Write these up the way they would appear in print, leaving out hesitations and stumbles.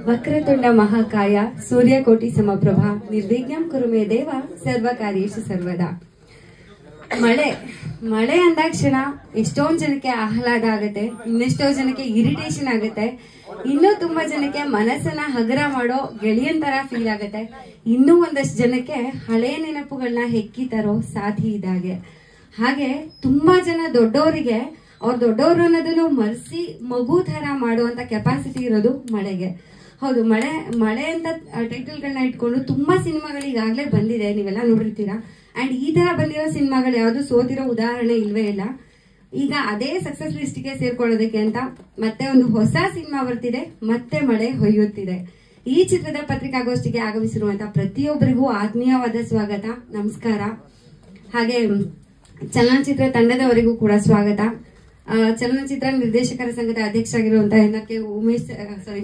ವಕ್ರತುಂಡ ಮಹಾಕಾಯ ಸೂರ್ಯಕೋಟಿ ಸಮಪ್ರಭ ನಿರ್ವಿಘ್ನಂ ಕುರು ಮೇ ದೇವ ಸರ್ವಕಾರ್ಯೇಷು ಸರ್ವದಾ. ಮಳೆ ಅಂದಾಕ್ಷಣ ಎಷ್ಟೊಂದು ಜನಕ್ಕೆ ಆಹ್ಲಾದ ಆಗುತ್ತೆ, ಇನ್ನೆಷ್ಟೋ ಜನಕ್ಕೆ ಇರಿಟೇಷನ್ ಆಗುತ್ತೆ, ಇನ್ನೂ ತುಂಬಾ ಜನಕ್ಕೆ ಮನಸ್ಸನ್ನ ಹಗರ ಮಾಡೋ ಗೆಳೆಯನ್ ತರ ಫೀಲ್ ಆಗುತ್ತೆ, ಇನ್ನೂ ಒಂದಷ್ಟು ಜನಕ್ಕೆ ಹಳೆ ನೆನಪುಗಳನ್ನ ಹೆಕ್ಕಿ ತರೋ ಸಾಥಿ ಇದಾಗೆ. ಹಾಗೆ ತುಂಬಾ ಜನ ದೊಡ್ಡವರಿಗೆ ಅವ್ರು ದೊಡ್ಡವರು ಅನ್ನೋದನ್ನು ಮರೆಸಿ ಮಗು ತರ ಮಾಡುವಂತ ಕೆಪಾಸಿಟಿ ಇರೋದು ಮಳೆಗೆ. ಹೌದು, ಮಳೆ ಅಂತ ಟೈಟಲ್ಗಳನ್ನ ಇಟ್ಕೊಂಡು ತುಂಬಾ ಸಿನಿಮಾಗಳು ಈಗಾಗಲೇ ಬಂದಿದೆ, ನೀವೆಲ್ಲ ನೋಡಿರ್ತೀರಾ. ಅಂಡ್ ಈ ತರ ಬಂದಿರೋ ಸಿನಿಮಾಗಳು ಯಾವ್ದು ಸೋತಿರೋ ಉದಾಹರಣೆ ಇಲ್ವೇ ಇಲ್ಲ. ಈಗ ಅದೇ ಸಕ್ಸಸ್ ಲಿಸ್ಟ್ಗೆ ಸೇರ್ಕೊಳ್ಳೋದಕ್ಕೆ ಅಂತ ಮತ್ತೆ ಒಂದು ಹೊಸ ಸಿನಿಮಾ ಬರ್ತಿದೆ, ಮತ್ತೆ ಮಳೆ ಹೊಯ್ಯುತ್ತಿದೆ. ಈ ಚಿತ್ರದ ಪತ್ರಿಕಾಗೋಷ್ಠಿಗೆ ಆಗಮಿಸಿರುವಂತಹ ಪ್ರತಿಯೊಬ್ಬರಿಗೂ ಆತ್ಮೀಯವಾದ ಸ್ವಾಗತ, ನಮಸ್ಕಾರ. ಹಾಗೆ ಚಲನಚಿತ್ರ ತಂಡದವರಿಗೂ ಕೂಡ ಸ್ವಾಗತ. ಚಲನಚಿತ್ರ ನಿರ್ದೇಶಕರ ಸಂಘದ ಅಧ್ಯಕ್ಷರಾಗಿರುವಂತಹ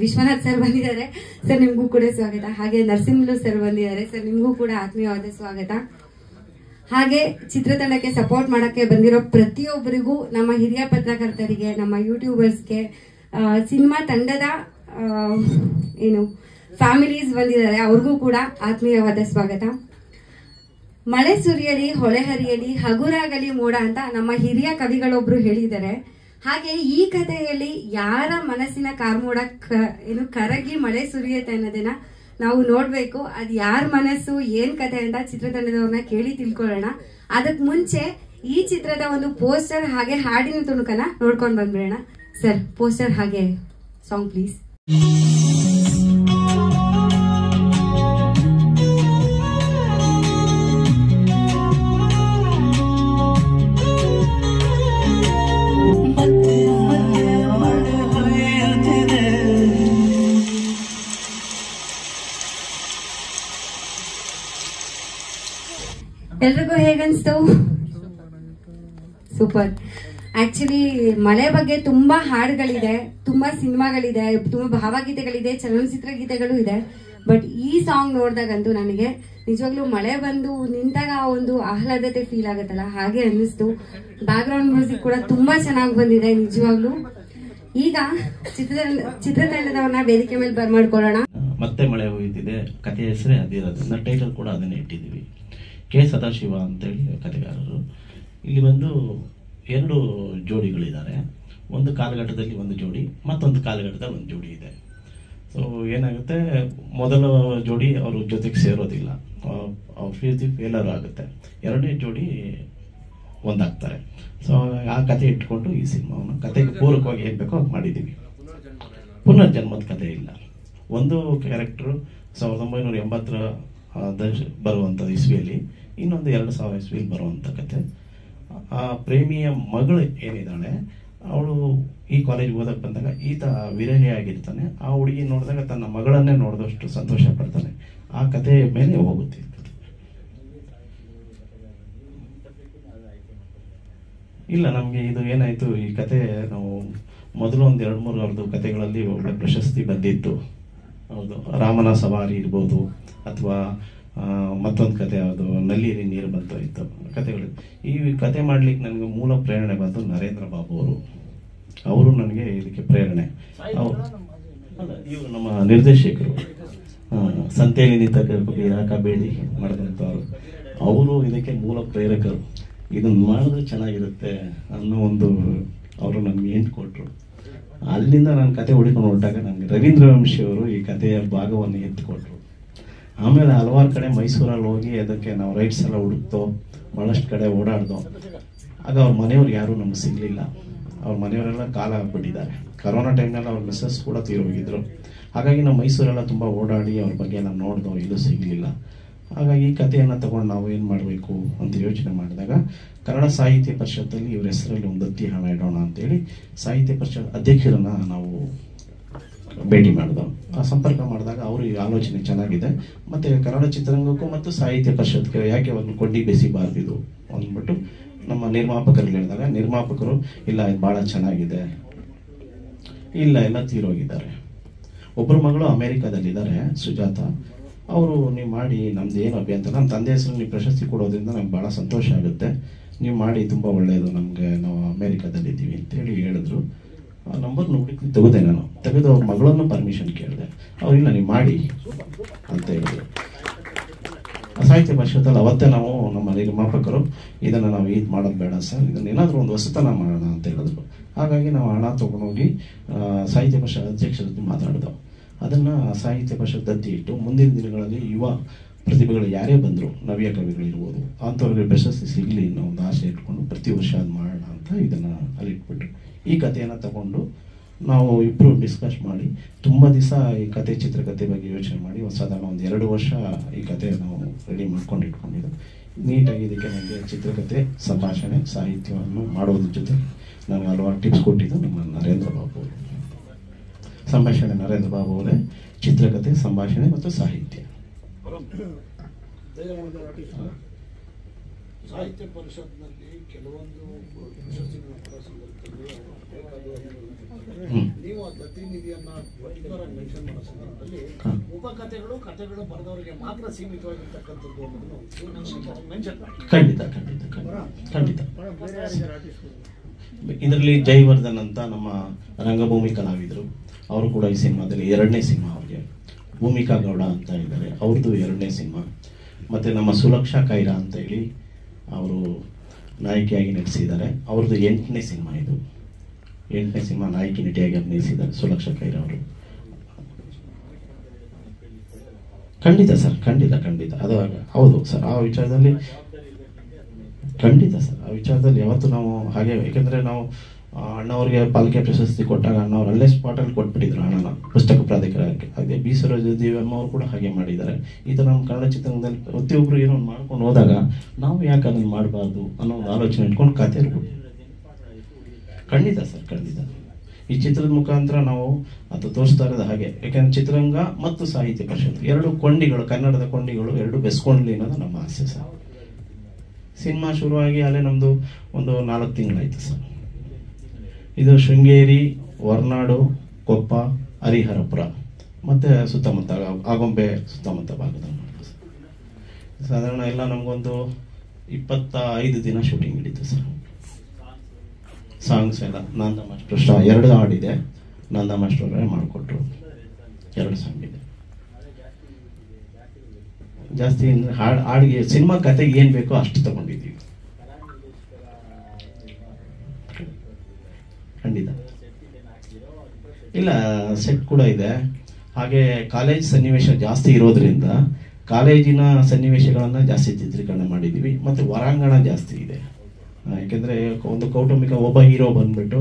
ವಿಶ್ವನಾಥ್ ಸರ್ ಬಂದಿದ್ದಾರೆ, ಸರ್ ನಿಮ್ಗೂ ಕೂಡ ಸ್ವಾಗತ. ಹಾಗೆ ನರಸಿಂಹಲು ಸರ್ ಬಂದಿದ್ದಾರೆ, ಸರ್ ನಿಮ್ಗೂ ಕೂಡ ಆತ್ಮೀಯವಾದ ಸ್ವಾಗತ. ಹಾಗೆ ಚಿತ್ರತಂಡಕ್ಕೆ ಸಪೋರ್ಟ್ ಮಾಡಕ್ಕೆ ಬಂದಿರೋ ಪ್ರತಿಯೊಬ್ಬರಿಗೂ, ನಮ್ಮ ಹಿರಿಯ ಪತ್ರಕರ್ತರಿಗೆ, ನಮ್ಮ ಯೂಟ್ಯೂಬರ್ಸ್ಗೆ, ಸಿನಿಮಾ ತಂಡದ ಫ್ಯಾಮಿಲೀಸ್ ಬಂದಿದ್ದಾರೆ, ಅವ್ರಿಗೂ ಕೂಡ ಆತ್ಮೀಯವಾದ ಸ್ವಾಗತ. ಮಳೆ ಸುರಿಯಲಿ, ಹೊಳೆ ಹರಿಯಲಿ, ಹಗುರಾಗಲಿ ಮೋಡ ಅಂತ ನಮ್ಮ ಹಿರಿಯ ಕವಿಗಳೊಬ್ರು ಹೇಳಿದ್ದಾರೆ. ಹಾಗೆ ಈ ಕಥೆಯಲ್ಲಿ ಯಾರ ಮನಸ್ಸಿನ ಕಾರ್ಮೋಡ ಕರಗಿ ಮಳೆ ಸುರಿಯುತ್ತೆ ಅನ್ನೋದನ್ನ ನಾವು ನೋಡ್ಬೇಕು. ಅದ್ ಯಾರ ಮನಸ್ಸು, ಏನ್ ಕಥೆ ಅಂತ ಚಿತ್ರತಂಡದವ್ರನ್ನ ಕೇಳಿ ತಿಳ್ಕೊಳ್ಳೋಣ. ಅದಕ್ ಮುಂಚೆ ಈ ಚಿತ್ರದ ಒಂದು ಪೋಸ್ಟರ್ ಹಾಗೆ ಹಾಡಿನ ತುಣುಕನ್ನ ನೋಡ್ಕೊಂಡ್ ಬಂದ್ಬಿಡೋಣ. ಸರ್, ಪೋಸ್ಟರ್ ಹಾಗೆ ಸಾಂಗ್ ಪ್ಲೀಸ್. ಎಲ್ರಿಗೂ ಹೇಗನ್ಸ್ತು? ಸೂಪರ್. ಆಕ್ಚುಲಿ ಮಳೆ ಬಗ್ಗೆ ತುಂಬಾ ಹಾಡುಗಳಿದೆ, ತುಂಬಾ ಸಿನಿಮಾಗಳಿದೆ, ತುಂಬಾ ಭಾವಗೀತೆಗಳಿದೆ, ಚಲನಚಿತ್ರ ಗೀತೆಗಳು ಇದೆ. ಬಟ್ ಈ ಸಾಂಗ್ ನೋಡಿದಾಗಂತೂ ನನಗೆ ನಿಜವಾಗ್ಲೂ ಮಳೆ ಬಂದು ನಿಂತಾಗ ಒಂದು ಆಹ್ಲಾದತೆ ಫೀಲ್ ಆಗುತ್ತಲ್ಲ, ಹಾಗೆ ಅನ್ನಿಸ್ತು. ಬ್ಯಾಕ್ ಗ್ರೌಂಡ್ ಮ್ಯೂಸಿಕ್ ಕೂಡ ತುಂಬಾ ಚೆನ್ನಾಗಿ ಬಂದಿದೆ ನಿಜವಾಗ್ಲೂ. ಈಗ ಚಿತ್ರತಂಡದವನ್ನ ವೇದಿಕೆ ಮೇಲೆ ಬರ್ಮಾಡ್ಕೊಳ್ಳೋಣ. ಮತ್ತೆ ಮಳೆ ಹೋಯ್ತಿದೆ, ಕಥೆ ಹೆಸರೇ ಅದಿರೋದ್ರಿಂದ ಟೈಟಲ್ ಕೂಡ ಅದನ್ನೇ ಇಟ್ಟಿದ್ದೀವಿ. ಕೆ ಸದಾಶಿವ ಅಂತೇಳಿ ಕಥೆಗಾರರು. ಇಲ್ಲಿ ಬಂದು 2 ಜೋಡಿಗಳಿದ್ದಾರೆ. ಒಂದು ಕಾಲಘಟ್ಟದಲ್ಲಿ ಒಂದು ಜೋಡಿ, ಮತ್ತೊಂದು ಕಾಲಘಟ್ಟದಲ್ಲಿ ಒಂದು ಜೋಡಿ ಇದೆ. ಸೊ ಏನಾಗುತ್ತೆ, ಮೊದಲ ಜೋಡಿ ಅವರು ಜೊತೆಗೆ ಸೇರೋದಿಲ್ಲ, ಅವ್ರ ಪ್ರೀತಿ ಫೇಲರ್ ಆಗುತ್ತೆ. 2ನೇ ಜೋಡಿ ಒಂದಾಗ್ತಾರೆ. ಸೊ ಆ ಕಥೆ ಇಟ್ಕೊಂಡು ಈ ಸಿನಿಮಾವನ್ನು ಕಥೆಗೆ ಪೂರಕವಾಗಿ ಏನು ಬೇಕೋ ಮಾಡಿದ್ದೀವಿ. ಪುನರ್ಜನ್ಮದ ಕಥೆ ಇಲ್ಲ. ಒಂದು ಕ್ಯಾರೆಕ್ಟರು 1980 ಬರುವಂಥ ಇಸ್ವಿಯಲ್ಲಿ, ಇನ್ನೊಂದು 2000 ಇಸ್ವಿಯಲ್ಲಿ ಬರುವಂಥ ಕತೆ. ಆ ಪ್ರೇಮಿಯ ಮಗಳು ಏನಿದ್ದಾಳೆ, ಅವಳು ಈ ಕಾಲೇಜ್ಗೆ ಓದಕ್ಕೆ ಬಂದಾಗ ಈತ ವಿರಹಿಯಾಗಿರ್ತಾನೆ. ಆ ಹುಡುಗಿ ನೋಡಿದಾಗ ತನ್ನ ಮಗಳನ್ನೇ ನೋಡಿದಷ್ಟು ಸಂತೋಷ ಪಡ್ತಾನೆ. ಆ ಕಥೆಯ ಮೇಲೆ ಹೋಗುತ್ತೆ. ಇಲ್ಲ, ನಮಗೆ ಇದು ಏನಾಯಿತು, ಈ ಕತೆ ನಾವು ಮೊದಲು ಒಂದು 2-3 ಅವ್ರದ್ದು ಕತೆಗಳಲ್ಲಿ ಒಳ್ಳೆ ಪ್ರಶಸ್ತಿ ಬಂದಿತ್ತು. ಹೌದು, ರಾಮನ ಸವಾರಿ ಇರ್ಬೋದು, ಅಥವಾ ಮತ್ತೊಂದು ಕತೆ ಯಾವುದು ನಲ್ಲಿಯಲ್ಲಿ ನೀರು ಬಂತು ಇತ್ತು ಕತೆಗಳು. ಈ ಕತೆ ಮಾಡ್ಲಿಕ್ಕೆ ನನಗೆ ಮೂಲ ಪ್ರೇರಣೆ ಬಂದು ನರೇಂದ್ರ ಬಾಬು ಅವರು ನನಗೆ ಇದಕ್ಕೆ ಪ್ರೇರಣೆ. ಇವರು ನಮ್ಮ ನಿರ್ದೇಶಕರು, ಸಂತೆಯಲ್ಲಿ ನಿಂತ ಬೇಡಿ ಮಾಡಿದಂಥವ್ರು, ಅವರು ಇದಕ್ಕೆ ಮೂಲ ಪ್ರೇರಕರು. ಇದನ್ನು ಮಾಡಿದ್ರೆ ಚೆನ್ನಾಗಿರುತ್ತೆ ಅನ್ನೋ ಒಂದು ಅವರು ನನಗೆ ಎಂಟು ಕೊಟ್ಟರು. ಅಲ್ಲಿಂದ ನಾನು ಕತೆ ಹುಡುಕೊಂಡು ಹೊರಟಾಗ ನನಗೆ ರವೀಂದ್ರ ವಂಶಿಯವರು ಈ ಕಥೆಯ ಭಾಗವನ್ನು ಎತ್ತಿಕೊಟ್ರು. ಆಮೇಲೆ ಹಲವಾರು ಕಡೆ ಮೈಸೂರಲ್ಲಿ ಹೋಗಿ ಅದಕ್ಕೆ ನಾವು ರೈಟ್ಸ್ ಎಲ್ಲ ಹುಡುಕ್ತೋ, ಭಾಳಷ್ಟು ಕಡೆ ಓಡಾಡ್ದೋ. ಆಗ ಅವ್ರ ಮನೆಯವ್ರು ಯಾರೂ ನಮ್ಗೆ ಸಿಗಲಿಲ್ಲ. ಅವ್ರ ಮನೆಯವರೆಲ್ಲ ಕಾಲ ಆಗ್ಬಿಟ್ಟಿದ್ದಾರೆ. ಕರೋನಾ ಟೈಮ್ನಲ್ಲಿ ಅವ್ರ ಮಿಸ್ಸಸ್ ಕೂಡ ತೀರೋಗಿದ್ರು. ಹಾಗಾಗಿ ನಾವು ಮೈಸೂರೆಲ್ಲ ತುಂಬ ಓಡಾಡಿ ಅವ್ರ ಬಗ್ಗೆ ನಾವು ನೋಡ್ದೋ, ಇಲ್ಲೂ ಸಿಗಲಿಲ್ಲ. ಹಾಗಾಗಿ ಈ ಕಥೆಯನ್ನು ತಗೊಂಡು ನಾವು ಏನು ಮಾಡಬೇಕು ಅಂತ ಯೋಚನೆ ಮಾಡಿದಾಗ, ಕನ್ನಡ ಸಾಹಿತ್ಯ ಪರಿಷತ್ತಲ್ಲಿ ಇವ್ರ ಹೆಸರಲ್ಲಿ ಒಂದು ದತ್ತಿ ಹಣ ಇಡೋಣ ಅಂತೇಳಿ ಸಾಹಿತ್ಯ ಪರಿಷತ್ ಅಧ್ಯಕ್ಷರನ್ನು ನಾವು ಭೇಟಿ ಮಾಡಿದೋ. ಆ ಸಂಪರ್ಕ ಮಾಡಿದಾಗ ಅವರು ಈ ಆಲೋಚನೆ ಚೆನ್ನಾಗಿದೆ, ಮತ್ತು ಕನ್ನಡ ಚಿತ್ರರಂಗಕ್ಕೂ ಮತ್ತು ಸಾಹಿತ್ಯ ಪರಿಷತ್ಗೆ ಯಾಕೆ ಒಂದು ಕೊಂಡಿ ಬೆಸಿಬಾರ್ದಿದು ಅಂದ್ಬಿಟ್ಟು ನಮ್ಮ ನಿರ್ಮಾಪಕರಿಗೆ ಹೇಳಿದಾಗ, ನಿರ್ಮಾಪಕರು ಇಲ್ಲ ಇದು ಭಾಳ ಚೆನ್ನಾಗಿದೆ, ಇಲ್ಲ ಎಲ್ಲ ತೀರೋಗಿದ್ದಾರೆ. ಒಬ್ಬರು ಮಗಳು ಅಮೇರಿಕಾದಲ್ಲಿದ್ದಾರೆ, ಸುಜಾತ. ಅವರು ನೀವು ಮಾಡಿ, ನಮ್ದು ಏನು ಅಭ್ಯಂತರ, ನಮ್ಮ ತಂದೆ ಹೆಸರು ನೀವು ಪ್ರಶಸ್ತಿ ಕೊಡೋದ್ರಿಂದ ನಮ್ಗೆ ಭಾಳ ಸಂತೋಷ ಆಗುತ್ತೆ, ನೀವು ಮಾಡಿ ತುಂಬ ಒಳ್ಳೆಯದು ನಮಗೆ, ನಾವು ಅಮೇರಿಕಾದಲ್ಲಿದ್ದೀವಿ ಅಂತೇಳಿ ಹೇಳಿದ್ರು. ಆ ನಂಬರ್ ನೋಡಿ ತೆಗೆದೆ, ನಾನು ತೆಗೆದು ಅವ್ರ ಮಗಳನ್ನು ಪರ್ಮಿಷನ್ ಕೇಳಿದೆ. ಅವ್ರಿಲ್ಲ ನೀವು ಮಾಡಿ ಅಂತ ಹೇಳಿದ್ರು. ಸಾಹಿತ್ಯ ಪರಿಷತ್ತಲ್ಲಿ ಅವತ್ತೇ ನಾವು ನಮ್ಮ ನಿರ್ಮಾಪಕರು ಇದನ್ನು ನಾವು ಇದು ಮಾಡೋದು ಬೇಡ ಸರ್, ಇದನ್ನ ಏನಾದರೂ ಒಂದು ಹೊಸತನ ಮಾಡೋಣ ಅಂತ ಹೇಳಿದ್ರು. ಹಾಗಾಗಿ ನಾವು ಹಣ ತೊಗೊಂಡೋಗಿ ಸಾಹಿತ್ಯ ಪರಿಷತ್ ಅಧ್ಯಕ್ಷರ ಜೊತೆ ಮಾತಾಡಿದೆವು. ಅದನ್ನು ಸಾಹಿತ್ಯ ಪರಿಷತ್ ದತ್ತಿ ಇಟ್ಟು ಮುಂದಿನ ದಿನಗಳಲ್ಲಿ ಯುವ ಪ್ರತಿಭೆಗಳು ಯಾರೇ ಬಂದರು, ನವ್ಯ ಕವಿಗಳಿರ್ಬೋದು, ಅಂಥವ್ರಿಗೆ ಪ್ರಶಸ್ತಿ ಸಿಗಲಿ ಅನ್ನೋ ಒಂದು ಆಸೆ ಇಟ್ಕೊಂಡು ಪ್ರತಿ ವರ್ಷ ಅದು ಮಾಡೋಣ ಅಂತ ಇದನ್ನು ಅಲ್ಲಿಟ್ಬಿಟ್ಟು ಈ ಕಥೆಯನ್ನು ತಗೊಂಡು ನಾವು ಇಬ್ಬರು ಡಿಸ್ಕಸ್ ಮಾಡಿ ತುಂಬ ದಿವಸ ಈ ಕತೆ ಚಿತ್ರಕಥೆ ಬಗ್ಗೆ ಯೋಚನೆ ಮಾಡಿ ಸಾಧಾರಣ ಒಂದು 2 ವರ್ಷ ಈ ಕತೆ ನಾವು ರೆಡಿ ಮಾಡ್ಕೊಂಡು ಇಟ್ಕೊಂಡಿದ್ದು. ನೀಟಾಗಿ ಇದಕ್ಕೆ ನನಗೆ ಚಿತ್ರಕಥೆ, ಸಂಭಾಷಣೆ, ಸಾಹಿತ್ಯವನ್ನು ಮಾಡೋದ್ರ ಜೊತೆ ನನಗೆ ಹಲವಾರು ಟಿಪ್ಸ್ ಕೊಟ್ಟಿದ್ದು ನಮ್ಮ ನರೇಂದ್ರ ಬಾಬು ಅವರು. ಸಂಭಾಷಣೆ ನರೇಂದ್ರ ಬಾಬು ಅವರೇ, ಚಿತ್ರಕಥೆ, ಸಂಭಾಷಣೆ ಮತ್ತು ಸಾಹಿತ್ಯ. ಸಾಹಿತ್ಯ ಪರಿಷತ್ನಲ್ಲಿ ಕೆಲವೊಂದು ಪ್ರಶಸ್ತಿಗಳ ನೀವು ಆ ಪ್ರತಿನಿಧಿಯನ್ನ ಮೆನ್ಷನ್ ಮಾಡೋ ಸಂದರ್ಭದಲ್ಲಿ ಉಪಕಥೆಗಳು ಕಥೆಗಳು ಬರೆದವರಿಗೆ ಮಾತ್ರ ಸೀಮಿತವಾಗಿರ್ತಕ್ಕಂಥದ್ದು ಅನ್ನೋದನ್ನು ಮೆನ್ಷನ್ ಮಾಡಿ. ಖಂಡಿತ ಖಂಡಿತ ಖಂಡಿತ. ಇದರಲ್ಲಿ ಜಯವರ್ಧನ್ ಅಂತ ನಮ್ಮ ರಂಗಭೂಮಿ ಕಲಾವಿದರು, ಅವರು ಕೂಡ ಈ ಸಿನಿಮಾದಲ್ಲಿ 2ನೇ ಸಿನಿಮಾ ಅವ್ರಿಗೆ. ಭೂಮಿಕಾ ಗೌಡ ಅಂತ ಇದ್ದಾರೆ, ಅವ್ರದ್ದು 2ನೇ ಸಿನಿಮಾ. ಮತ್ತು ನಮ್ಮ ಸುಲಕ್ಷಾ ಕೈರಾ ಅಂತ ಹೇಳಿ ಅವರು ನಾಯಕಿಯಾಗಿ ನಟಿಸಿದ್ದಾರೆ, ಅವ್ರದ್ದು 8ನೇ ಸಿನಿಮಾ. ಇದು 8ನೇ ಸಿನಿಮಾ ನಾಯಕಿ ನಟಿಯಾಗಿ ಅಭಿನಯಿಸಿದ್ದಾರೆ ಸುಲಕ್ಷಾ ಕೈರಾ ಅವರು. ಖಂಡಿತ ಸರ್, ಖಂಡಿತ ಖಂಡಿತ. ಅದು ಹೌದು ಸರ್, ಆ ವಿಚಾರದಲ್ಲಿ ಖಂಡಿತ ಸರ್, ಆ ವಿಚಾರದಲ್ಲಿ ಯಾವತ್ತು ನಾವು ಹಾಗೆ, ಯಾಕೆಂದರೆ ನಾವು ಅಣ್ಣವ್ರಿಗೆ ಪಾಲಿಕೆ ಪ್ರಶಸ್ತಿ ಕೊಟ್ಟಾಗ ಅಣ್ಣವ್ರು ಅಲ್ಲೇ ಸ್ಪಾಟಲ್ಲಿ ಕೊಟ್ಬಿಟ್ಟಿದ್ರು ಹಣನ ಪುಸ್ತಕ ಪ್ರಾಧಿಕಾರಕ್ಕೆ. ಹಾಗೆ ಬಿ ಸರೋಜದೇವಮ್ಮ ಅವರು ಕೂಡ ಹಾಗೆ ಮಾಡಿದ್ದಾರೆ. ಈ ಥರ ನಮ್ಮ ಕನ್ನಡ ಚಿತ್ರರಂಗದಲ್ಲಿ ಪ್ರತಿಯೊಬ್ಬರು ಏನೋ ಒಂದು ಮಾಡ್ಕೊಂಡು ಹೋದಾಗ ನಾವು ಯಾಕೆ ಅದನ್ನು ಮಾಡಬಾರ್ದು ಅನ್ನೋ ಒಂದು ಆಲೋಚನೆ ಇಟ್ಕೊಂಡು ಕತೆ ಇರ್ಬೋದು. ಖಂಡಿತ ಸರ್, ಖಂಡಿತ. ಈ ಚಿತ್ರದ ಮುಖಾಂತರ ನಾವು ಅದು ತೋರಿಸ್ತಾ ಇರೋದು ಹಾಗೆ, ಯಾಕೆಂದ್ರೆ ಚಿತ್ರರಂಗ ಮತ್ತು ಸಾಹಿತ್ಯ ಪರಿಷತ್ 2 ಕೊಂಡಿಗಳು, ಕನ್ನಡದ ಕೊಂಡಿಗಳು 2 ಬೆಸ್ಕೊಂಡ್ಲಿ ಅನ್ನೋದು ನಮ್ಮ ಆಸೆ ಸರ್. ಸಿನಿಮಾ ಶುರುವಾಗಿ ಅಲ್ಲೇ ನಮ್ಮದು ಒಂದು 4 ತಿಂಗಳಾಯಿತು ಸರ್. ಇದು ಶೃಂಗೇರಿ, ಹೊರನಾಡು, ಕೊಪ್ಪ, ಹರಿಹರಪುರ ಮತ್ತು ಸುತ್ತಮುತ್ತ ಆಗೊಂಬೆ ಸುತ್ತಮುತ್ತ ಭಾಗದಲ್ಲಿ ಮಾಡಿದ್ದು ಸರ್. ಸಾಧಾರಣ ಎಲ್ಲ ನಮಗೊಂದು 25 ದಿನ ಶೂಟಿಂಗ್ ಹಿಡಿತು ಸರ್. ಸಾಂಗ್ಸ್ ಎಲ್ಲ ನಂದ ಮಾಸ್ಟರ್ 2 ಹಾಡಿದೆ, ನಂದ ಮಾಸ್ಟರ್ ಅವರೇ ಮಾಡಿಕೊಟ್ರು. 2 ಸಾಂಗ್ ಇದೆ. ಜಾಸ್ತಿ ಹಾಡಿಗೆ ಸಿನಿಮಾ ಕತೆಗೆ ಏನು ಬೇಕೋ ಅಷ್ಟು ತಗೊಂಡಿದ್ದೀವಿ. ಖಂಡಿತ ಇಲ್ಲ, ಸೆಟ್ ಕೂಡ ಇದೆ. ಹಾಗೆ ಕಾಲೇಜ್ ಸನ್ನಿವೇಶ ಜಾಸ್ತಿ ಇರೋದ್ರಿಂದ ಕಾಲೇಜಿನ ಸನ್ನಿವೇಶಗಳನ್ನು ಜಾಸ್ತಿ ಚಿತ್ರೀಕರಣ ಮಾಡಿದ್ದೀವಿ. ಮತ್ತು ಹೊರಾಂಗಣ ಜಾಸ್ತಿ ಇದೆ, ಯಾಕೆಂದರೆ ಒಂದು ಕೌಟುಂಬಿಕ ಒಬ್ಬ ಹೀರೋ ಬಂದ್ಬಿಟ್ಟು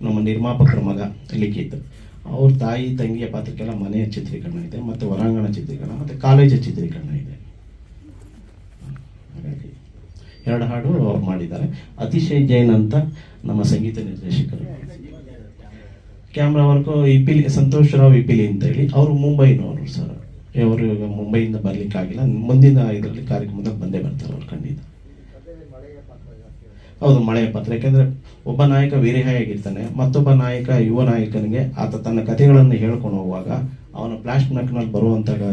ನಮ್ಮ ನಿರ್ಮಾಪಕರ ಮಗ ಲಿಖಿತ್, ಅವ್ರ ತಾಯಿ ತಂಗಿಯ ಪಾತ್ರಕ್ಕೆಲ್ಲ ಮನೆಯ ಚಿತ್ರೀಕರಣ ಇದೆ, ಮತ್ತು ಹೊರಾಂಗಣ ಚಿತ್ರೀಕರಣ ಮತ್ತು ಕಾಲೇಜು ಚಿತ್ರೀಕರಣ ಇದೆ. ಹಾಗಾಗಿ 2 ಹಾಡು ಅವ್ರು ಮಾಡಿದ್ದಾರೆ. ಅತಿಶಯ್ ಜೈನ್ ಅಂತ ನಮ್ಮ ಸಂಗೀತ ನಿರ್ದೇಶಕರು. ಕ್ಯಾಮ್ರಾ ವರ್ಕು ಇಪಿಲಿ ಸಂತೋಷ್ ರಾವ್ ಇಪಿಲಿ ಅಂತ ಹೇಳಿ, ಅವರು ಮುಂಬೈನವರು ಸರ್. ಅವರು ಇವಾಗ ಮುಂಬೈಯಿಂದ ಬರ್ಲಿಕ್ಕಾಗಿಲ್ಲ, ಮುಂದಿನ ಇದರಲ್ಲಿ ಕಾರ್ಯಕ್ರಮದಲ್ಲಿ ಬಂದೇ ಬರ್ತಾರೆ ಅವ್ರು. ಖಂಡಿತ ಹೌದು, ಮಳೆಯ ಪಾತ್ರ. ಯಾಕೆಂದರೆ ಒಬ್ಬ ನಾಯಕ ವೀರಹಾಯಾಗಿರ್ತಾನೆ, ಮತ್ತೊಬ್ಬ ನಾಯಕ ಯುವ ನಾಯಕನಿಗೆ ಆತ ತನ್ನ ಕಥೆಗಳನ್ನು ಹೇಳ್ಕೊಂಡು ಹೋಗುವಾಗ ಅವನ ಫ್ಲಾಶ್ ಬ್ಯಾಕ್ನಲ್ಲಿ ಬರುವಂತಹ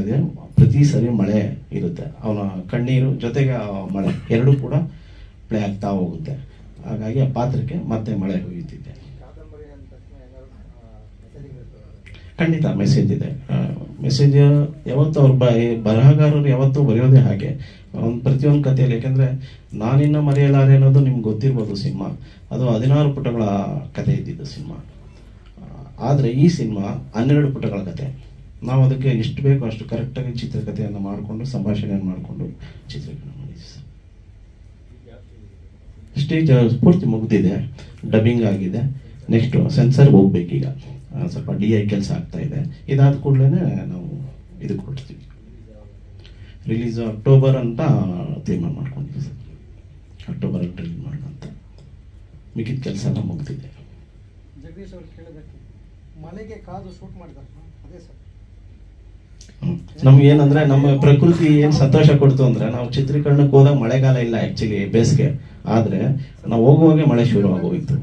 ಪ್ರತಿ ಸರಿ ಮಳೆ ಇರುತ್ತೆ, ಅವನ ಕಣ್ಣೀರು ಜೊತೆಗೆ ಮಳೆ 2 ಕೂಡ ಪ್ಲೇ ಆಗ್ತಾ ಹೋಗುತ್ತೆ. ಹಾಗಾಗಿ ಆ ಪಾತ್ರಕ್ಕೆ ಮತ್ತೆ ಮಳೆ ಹುಯ್ಯುತ್ತಿದೆ. ಖಂಡಿತ ಮೆಸೇಜ್ ಇದೆ. ಮೆಸೇಜ್ ಯಾವತ್ತು ಅವ್ರ ಬರಹಗಾರರು ಯಾವತ್ತೂ ಬರೆಯೋದೇ ಹಾಗೆ ಪ್ರತಿಯೊಂದು ಕಥೆಯಲ್ಲಿ. ಯಾಕೆಂದರೆ ನಾನಿನ್ನ ಮರೆಯಲಾರೆ ಅನ್ನೋದು ನಿಮ್ಗೆ ಗೊತ್ತಿರ್ಬೋದು. ಸಿನಿಮಾ ಅದು 16 ಪುಟಗಳ ಕಥೆ ಇದ್ದಿದ್ದು ಸಿನಿಮಾ. ಆದರೆ ಈ ಸಿನಿಮಾ 12 ಪುಟಗಳ ಕಥೆ. ನಾವು ಅದಕ್ಕೆ ಎಷ್ಟು ಬೇಕೋ ಅಷ್ಟು ಕರೆಕ್ಟಾಗಿ ಚಿತ್ರಕಥೆಯನ್ನು ಮಾಡಿಕೊಂಡು ಸಂಭಾಷಣೆಯನ್ನು ಮಾಡಿಕೊಂಡು ಚಿತ್ರೀಕರಣ ಮಾಡಿದ್ವಿ ಸರ್. ಸ್ಟೇಜ್ ಪೂರ್ತಿ ಮುಗಿದಿದೆ, ಡಬ್ಬಿಂಗ್ ಆಗಿದೆ. ನೆಕ್ಸ್ಟು ಸೆನ್ಸರ್ಗೆ ಹೋಗ್ಬೇಕೀಗ, ಸ್ವಲ್ಪ DI ಕೆಲಸ ಆಗ್ತಾ ಇದೆ. ಇದಾದ ಕೂಡಲೇ ನಾವು ಇದಕ್ಕೆ ಕೊಡ್ತೀವಿ. ರಿಲೀಸ್ ಅಕ್ಟೋಬರ್ ಅಂತ ತೀರ್ಮಾನ ಮಾಡ್ಕೊಂಡಿದ್ದೀವಿ ಸರ್. ಅಕ್ಟೋಬರಲ್ಲಿ ರಿಲೀಸ್ ಮಾಡೋಣ ಅಂತ. ಮಿಕ್ಕಿದ ಕೆಲಸ ಎಲ್ಲ ಮುಗ್ದಿದೆ. ಜಗದೀಶ್ ಅವ್ರು ಕೇಳೋದಕ್ಕೆ ಮಳೆಗೆ ಕಾದು ಶೂಟ್ ಮಾಡಿದಾರೆ ಅದೇ ಸರ್. ನಮ್ಗೇನಂದ್ರೆ ನಮ್ಮ ಪ್ರಕೃತಿ ಏನು ಸಂತೋಷ ಕೊಡ್ತು ಅಂದ್ರೆ, ನಾವು ಚಿತ್ರೀಕರಣಕ್ಕೆ ಹೋದಾಗ ಮಳೆಗಾಲ ಇಲ್ಲ, ಆ್ಯಕ್ಚುಲಿ ಬೇಸಿಗೆ. ಆದರೆ ನಾವು ಹೋಗುವಾಗೆ ಮಳೆ ಶುರು ಆಗೋಯ್ತು,